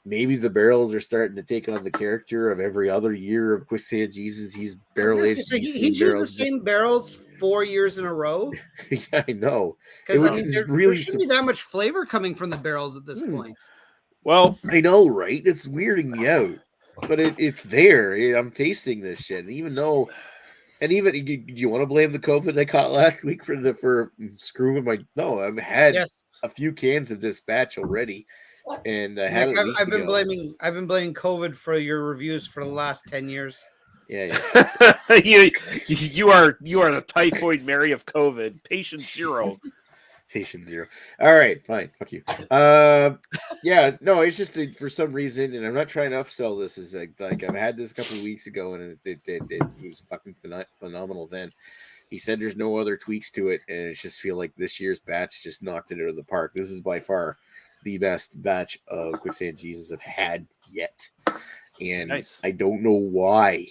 maybe the barrels are starting to take on the character of every other year of Quicksand Jesus. He's barrel aged. So he's used the same barrels 4 years in a row. Yeah, I know. Because there shouldn't be that much flavor coming from the barrels at this point. Well, I know, right? It's weirding me out, but it's there. I'm tasting this shit, and even though. And even, do you want to blame the COVID I caught last week for screwing my? No, I've had a few cans of this batch already, and I had it weeks ago. I've been blaming COVID for your reviews for the last 10 years. Yeah. you are the typhoid Mary of COVID, patient zero. Patient zero. All right, fine. Fuck you. Yeah, no, it's just for some reason, and I'm not trying to upsell this. Is like I've had this a couple of weeks ago, and it was fucking phenomenal. Then he said there's no other tweaks to it, and it just feel like this year's batch just knocked it out of the park. This is by far the best batch of Quicksand Jesus I've had yet. And nice. I don't know why.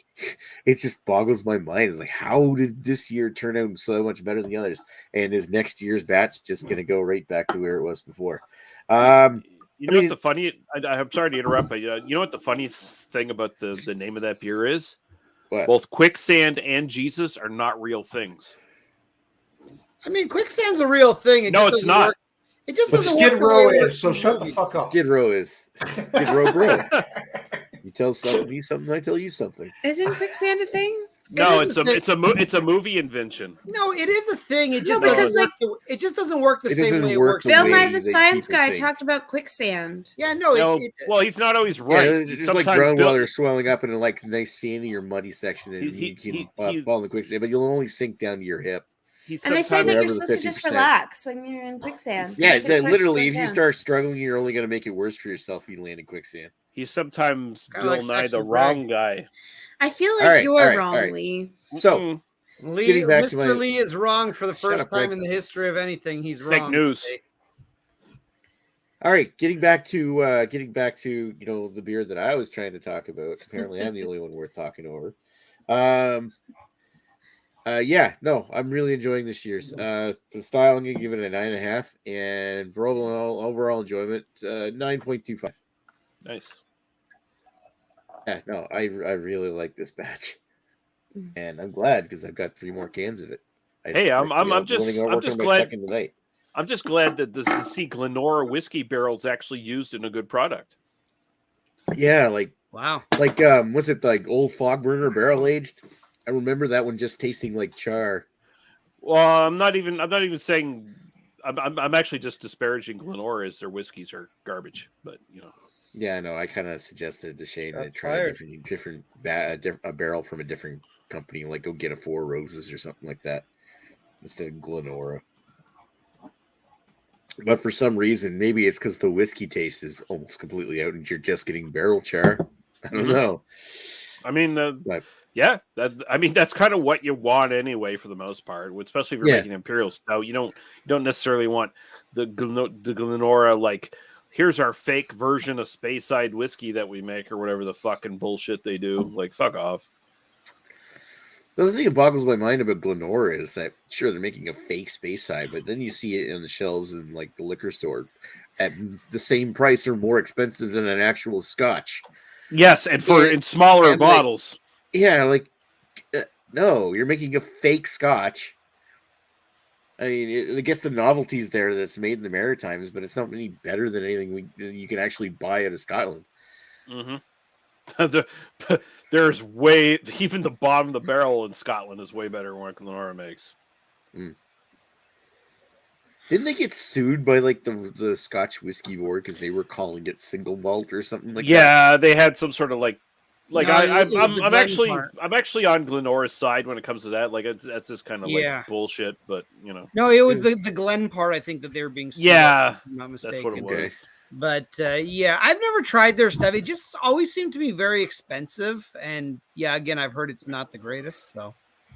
It just boggles my mind. It's like, how did this year turn out so much better than the others? And is next year's batch just going to go right back to where it was before? What the funny? I'm sorry to interrupt, but you know what the funniest thing about the name of that beer is? What? Both Quicksand and Jesus are not real things. I mean, Quicksand's a real thing. It's not. Work. It just but doesn't Skid work. Row is, so shut the fuck up. Skid Row is. Skid Row Brew. You tell me something, I tell you something. Isn't Quicksand a thing? No, is it's a movie invention. No, it is a thing. It just No, because, it just doesn't work the It same doesn't way it work works. the Bill way Nye the that Science people Guy think. talked about quicksand. Yeah, no. No, well, he's not always right. Yeah, it's just like groundwater swelling up in a like nice sandy or muddy section, and you can fall in the quicksand, but you'll only sink down to your hip. And they say that you're Wherever the supposed to just 50%. relax when you're in quicksand. Yeah, Just sit literally, slow if you down. start struggling, you're only going to make it worse for yourself if you land in quicksand. He's sometimes Kinda Bill like Nye Sex the with Greg. wrong guy. I feel like All right, you're all right, wrong, all right. Lee. So, Lee, Getting back to Mr. my- Lee is wrong for the Shut first up, time Greg. in the history of anything. He's Fake wrong. news. all right, getting back to the beer that I was trying to talk about. Apparently, I'm the only one worth talking over. I'm really enjoying this year's. The style, I'm gonna give it a 9.5, and for overall enjoyment, 9.25. Nice. Yeah, no, I really like this batch, and I'm glad because I've got 3 more cans of it. Hey, I'm just glad. second tonight. I'm just glad that to see Glenora whiskey barrels actually used in a good product. Yeah, like Wow. was it like old fog burner barrel aged? I remember that one just tasting like char. Well, I'm not even saying. I'm actually just disparaging Glenora as their whiskeys are garbage, but you know. Yeah, no, I kind of suggested to Shane to That's try fired. a barrel from a different company, like go get a Four Roses or something like that instead of Glenora. But for some reason, maybe it's because the whiskey taste is almost completely out and you're just getting barrel char. I don't know. I mean, But- that's kind of what you want anyway, for the most part. Especially if you're Yeah. making imperial stout, you don't necessarily want the Glenora like. Here's our fake version of Speyside whiskey that we make, or whatever the fucking bullshit they do. Like, fuck off. The thing that boggles my mind about Glenora is that sure they're making a fake Speyside, but then you see it in the shelves in like the liquor store at the same price or more expensive than an actual Scotch. Yes, and in smaller bottles. No, you're making a fake Scotch. I mean, I guess the novelty's there that it's made in the Maritimes, but it's not any better than anything you can actually buy out of Scotland. Mm-hmm. There's even the bottom of the barrel in Scotland is way better than what Glenora makes. Didn't they get sued by like the Scotch Whiskey Board because they were calling it single malt or something like that? Yeah, they had some sort of like No, I'm actually on Glenora's side when it comes to that. Like that's just kind of Yeah. like bullshit, but you know. No, it was the Glen part. I think that they were being sued, Yeah, if I'm not mistaken. that's what it was. Okay. But yeah, I've never tried their stuff. It just always seemed to be very expensive. And yeah, again, I've heard it's not the greatest. So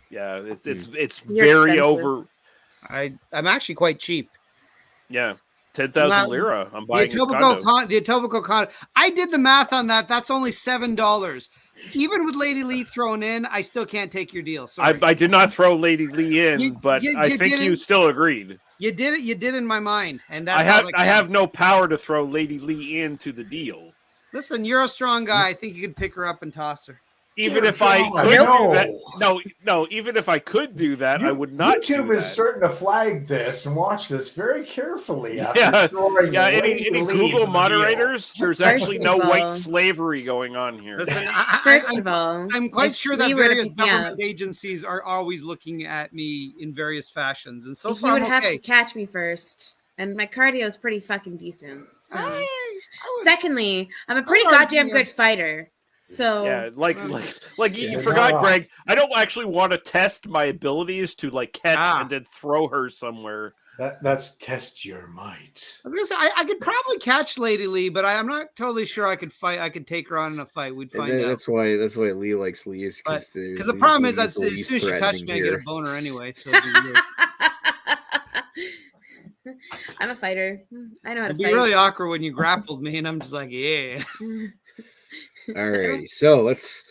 Yeah, it's You're very expensive. over. I'm actually quite cheap. Yeah, 10,000 Not- lira. I'm The buying his condo. Etobicoke condo. I did the math on that. That's only $7. Even with Lady Lee thrown in, I still can't take your deal. Sorry. I did not throw Lady Lee in, but I think didn't. you still agreed. You did it. You did in my mind, and that's I have all that I have counts. no power to throw Lady Lee into the deal. Listen, you're a strong guy. I think you could pick her up and toss her. Even Dear if I God, could no. do that, no. Even if I could do that, I would not. YouTube do is that. starting to flag this and watch this very carefully. Yeah, throwing yeah. Lady Any Lee Google into the moderators? There's actually First no of white all- slavery going on here. Listen, First of all, I'm quite if sure that Lee were to various pick me up, government agencies are always looking at me in various fashions, and so he far would I'm have okay. to catch me first, and my cardio is pretty fucking decent. So. I would- Secondly, I'm a pretty I'll argue goddamn you. good fighter. So Yeah, like you Yeah, forgot, no. Greg. I don't actually want to test my abilities to like catch Ah. and then throw her somewhere. That's test your might. I'm gonna say I could probably catch Lady Lee, but I'm not totally sure I could fight. I could take her on in a fight. We'd And find then out. that's why Lee likes Lee is because Because the problem is that as soon as she touches me, I get a boner anyway. So it'd be, weird. I'm a fighter. I know how to It'd be fight. really awkward when you grappled me, and I'm just like, yeah. Alrighty, so let's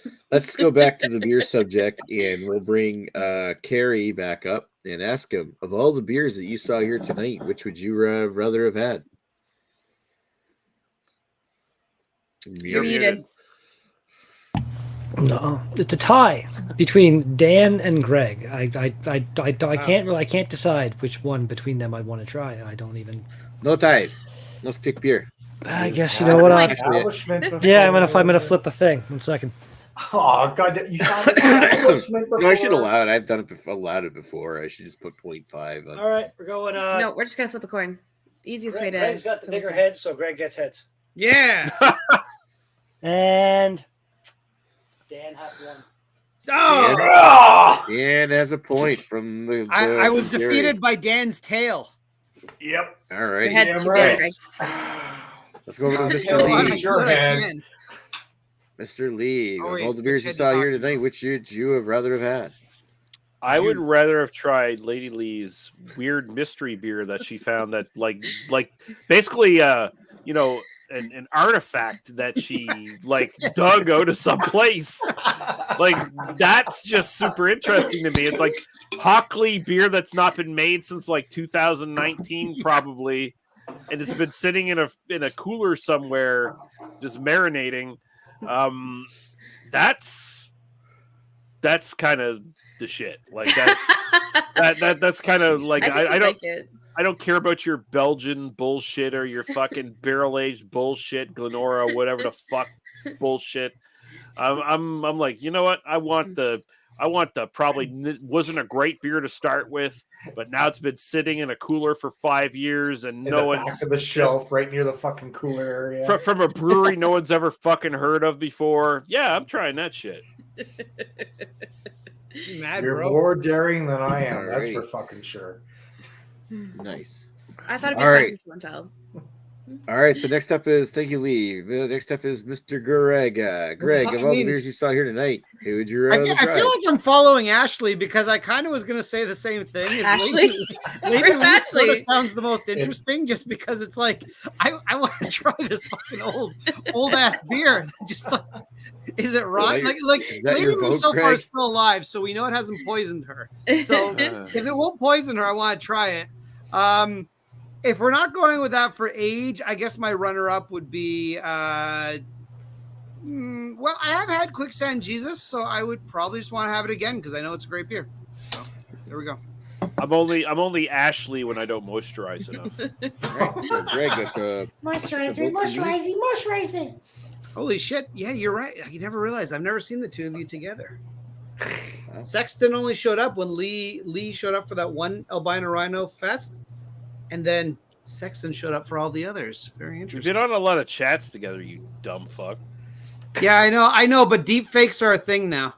go back to the beer subject, and we'll bring Carrie back up and ask him, of all the beers that you saw here tonight, which would you rather have had? You're muted. No, it's a tie between Dan and Greg. I can't decide which one between them I'd want to try. I don't even. No ties. Let's pick beer. I guess you know what? Actually, Establishment Yeah, I'm gonna before- flip a thing. 1 second. Oh God, you found it. No, I should allow it. I've done it before, allowed it before. I should just put 0.5 on. All right, we're going. No, we're just gonna flip a coin. Easiest way to. Greg's got the bigger head, so Greg gets heads. Yeah. And Dan had one. Oh, Dan has a point from the. I was from Gary. defeated by Dan's tail. Yep. All Your right. head's Damn too right. big, Greg. Let's go over to Mr. Tail on Lee. my Your good I head. can. Mr. Lee, Oh, of wait, all the beers you good saw to here talk. tonight, which would you have rather have had? I would rather have tried Lady Lee's weird mystery beer that she found that like basically you know an artifact that she like dug out of some place. Like that's just super interesting to me. It's like Hockley beer that's not been made since like 2019 probably, and it's been sitting in a cooler somewhere just marinating. That's kind of the shit. Like that's kind of like I don't like it. I don't care about your Belgian bullshit or your fucking barrel aged bullshit, Glenora, whatever the fuck bullshit. I'm like, you know what? I want the probably wasn't a great beer to start with, but now it's been sitting in a cooler for 5 years and In no the one's back of the shelf, right near the fucking cooler area. from a brewery no one's ever fucking heard of before. Yeah, I'm trying that shit. You mad, You're bro? more daring than I am. That's Alrighty. for fucking sure. Nice. I thought it'd be All fun right. if you won't tell. All right, so next up is thank you, Lee. Next up is Mr. Greg. Greg, I of all the mean- beers you saw here tonight, who would you I, rather I try? feel like I'm following Ashley because I kind of was going to say the same thing. As Ashley? Lady Where's Lee sort Ashley? of sounds the most interesting just because it's like, I want to try this fucking old ass beer. Just like, is it rotten? Like is that Lady your Lee vote, so far Greg? is still alive, so we know it hasn't poisoned her. So if it won't poison her, I want to try it. If we're not going with that for age, I guess my runner-up would be. Well, I have had Quicksand Jesus, so I would probably just want to have it again because I know it's a great beer. So there we go. I'm only Ashley when I don't moisturize enough. All right, so Greg, that's a Moisturize me, vote for me. moisturize me. Holy shit! Yeah, you're right. I never realized. I've never seen the two of you together. Wow. Sexton only showed up when Lee showed up for that one Albino Rhino Fest, and then Sexton showed up for all the others. Very We've interesting. been on a lot of chats together, you dumb fuck. Yeah, I know, but deep fakes are a thing now.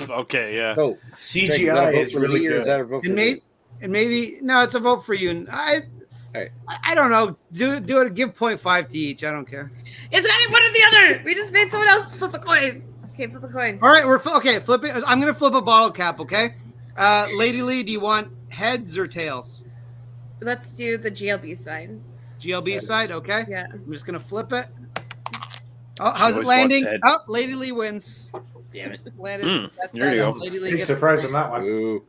Okay, yeah. Oh, CGI is really Is good. that a vote for And me? maybe no, it's a vote for you. And I don't know. Do it. Give 0.5 to each. I don't care. It's got to be one or the other. We just made someone else flip a coin. Okay, flip a coin. All right, okay. Flip it. I'm gonna flip a bottle cap. Okay, Lady Lee, do you want heads or tails? Let's do the GLB side. GLB side. Okay. Yeah. I'm just gonna flip it. Oh, how's it always wants landing? head. Oh, Lady Lee wins. Damn it. Landed. That's there you go. Lady Lee Big gets surprise on that one. Ooh.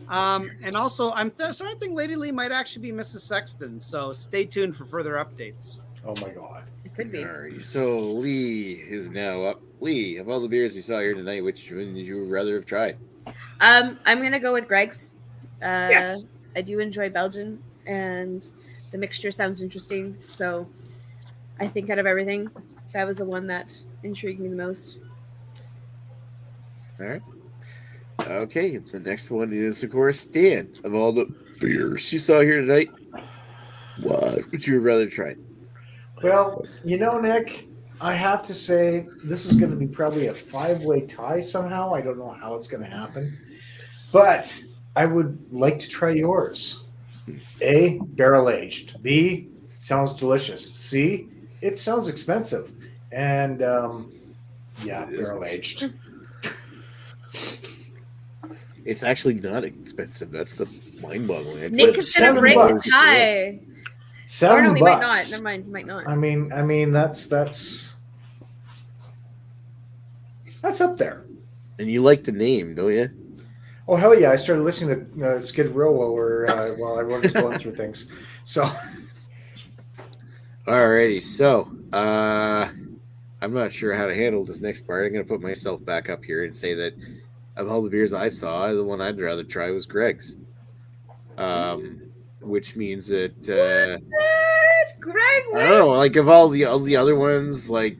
And also, I'm starting to think Lady Lee might actually be Mrs. Sexton. So stay tuned for further updates. Oh my god. It could be. Alrighty, so Lee is now up. Lee, of all the beers you saw here tonight, which one would you rather have tried? I'm gonna go with Greg's. Yes. I do enjoy Belgian, and the mixture sounds interesting. So, I think out of everything, that was the one that intrigued me the most. All right. Okay, the next one is, of course, Dan. Of all the beers you saw here tonight, what would you rather try? Well, you know, Nick, I have to say this is going to be probably a 5-way tie somehow. I don't know how it's going to happen, but I would like to try yours. A, barrel aged. B, sounds delicious. C, it sounds expensive. And yeah, It is. barrel aged. It's actually not expensive. That's the mind-boggling. It's Nick like is gonna $7 break the bucks. tie. $7. Or no, he might not. Never mind. He might not. I mean, that's up there. And you like the name, don't you? Oh hell yeah! I started listening to Skid Row while I was going through things. So Alrighty, so I'm not sure how to handle this next part. I'm going to put myself back up here and say that of all the beers I saw, the one I'd rather try was Greg's. Which means that What? Greg, I don't know, like of all the other ones, like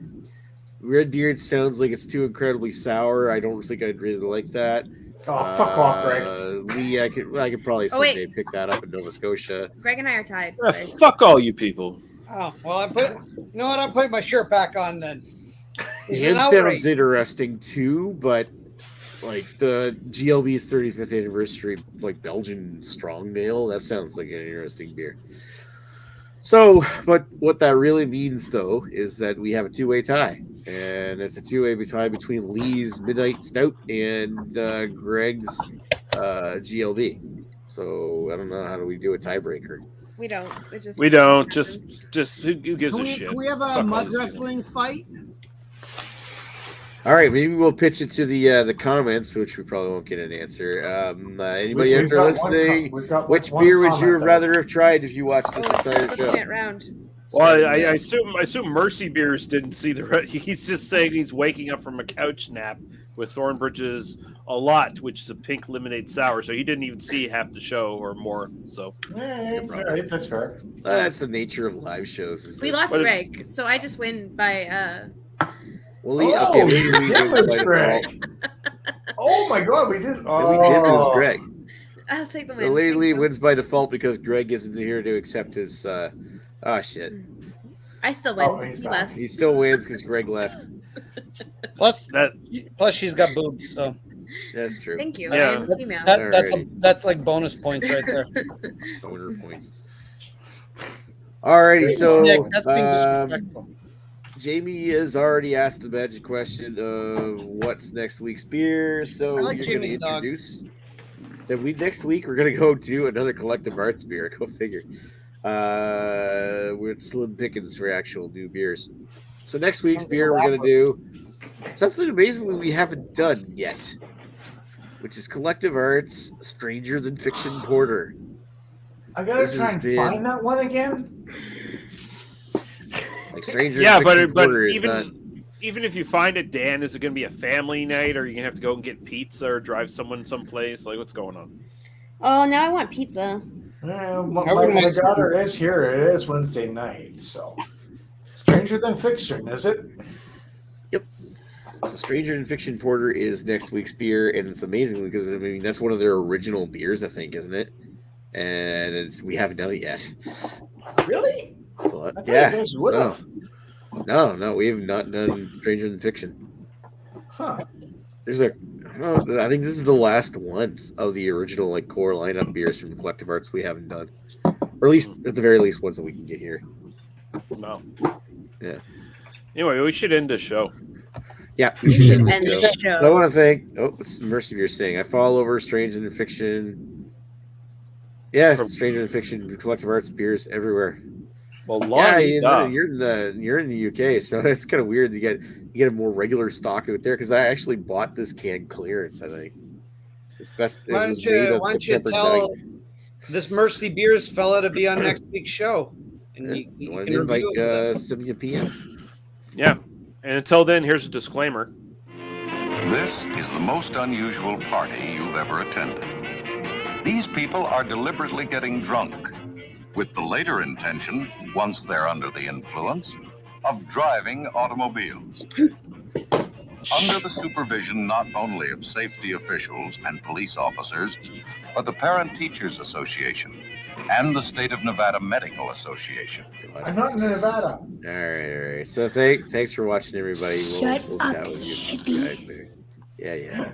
Redbeard sounds like it's too incredibly sour. I don't think I'd really like that. Oh, fuck off, Greg. Lee, I could probably Oh, wait. someday pick that up in Nova Scotia. Greg and I are tied. Ah, Sorry. fuck all you people. Oh, well, you know what? I'm putting my shirt back on then. It's Ham an sounds outrage. interesting too, but like the GLB's 35th anniversary, like Belgian strong ale, that sounds like an interesting beer. So, but what that really means though is that we have a two-way tie, and it's a two-way tie between Lee's Midnight Stout and Greg's GLB. So I don't know, how do we do a tiebreaker? We don't. We don't. Just who gives a shit? Can we have Fuck a all mud these people. wrestling fight? All right, maybe we'll pitch it to the comments, which we probably won't get an answer. Anybody out We've there got listening? we've got Which one beer would comment you that- rather have tried if you watched this entire show? Looking at round. Well, I assume Mercy Beers didn't see the. He's just saying he's waking up from a couch nap with Thornbridge's a lot, which is a pink lemonade sour. So he didn't even see half the show or more. So All right, that's fair. That's the nature of live shows. Is We that- lost What if- Greg, so I just win by. Well, Lee, Oh, okay, we maybe we did did lose by Greg. default. Oh my god, we did. We Oh, did lose Greg. I'll take the The win. Lady Thank Lee you. wins by default because Greg isn't here to accept his. Shit. I still win. Oh, he's He back. left. He still wins because Greg left. Plus, that she's got boobs, so That's true. Thank you. Yeah. I am female. that's like bonus points right there. Owner points. Alrighty, so Nick, that's being disrespectful. Jamie has already asked the magic question of what's next week's beer. So I like you're going to Jamie's dog. introduce. Then next week we're going to go do another collective arts beer. Go figure. With slim pickings for actual new beers. So next week's beer we're going to do something amazingly we haven't done yet, which is Collective Arts Stranger Than Fiction Porter. I gotta This try has and been- find that one again. Like Stranger yeah, Than Fiction but Porter is not. even if you find it, Dan, is it going to be a family night, or are you going to have to go and get pizza or drive someone someplace? Like, what's going on? Oh, now I want pizza. My wouldn't mind daughter is here. It is Wednesday night, so Stranger Than Fiction, is it? So Stranger Than Fiction Porter is next week's beer, and it's amazing because I mean that's one of their original beers, I think, isn't it? And we haven't done it yet. Really? But I thought yeah, you guys would have. no, we have not done Stranger Than Fiction. Huh. There's I think this is the last one of the original like core lineup beers from Collective Arts we haven't done, or at least at the very least ones that we can get here. No. Yeah. Anyway, we should end the show. Yeah, We should should end end the the show. show. So I want to thank. Oh, what's Mercy Beer saying? I fall over Stranger Than Fiction. Yeah, Stranger Than Fiction Collective Arts beers everywhere. Well, Yeah, long you're in the UK, so it's kind of weird to get a more regular stock out there because I actually bought this can clearance. I think it's best. It Why was don't made you, on why don't you September tell 9th. this Mercy Beers fella to be on next week's show? And Yeah, you I wanted can to invite review it. Sauvignon PM. Yeah. And until then, here's a disclaimer. This is the most unusual party you've ever attended. These people are deliberately getting drunk with the later intention, once they're under the influence, of driving automobiles. Under the supervision not only of safety officials and police officers, but the Parent Teachers Association and the State of Nevada Medical Association. I'm not in Nevada. All right. So thanks for watching, everybody. We'll chat with you guys later. Yeah.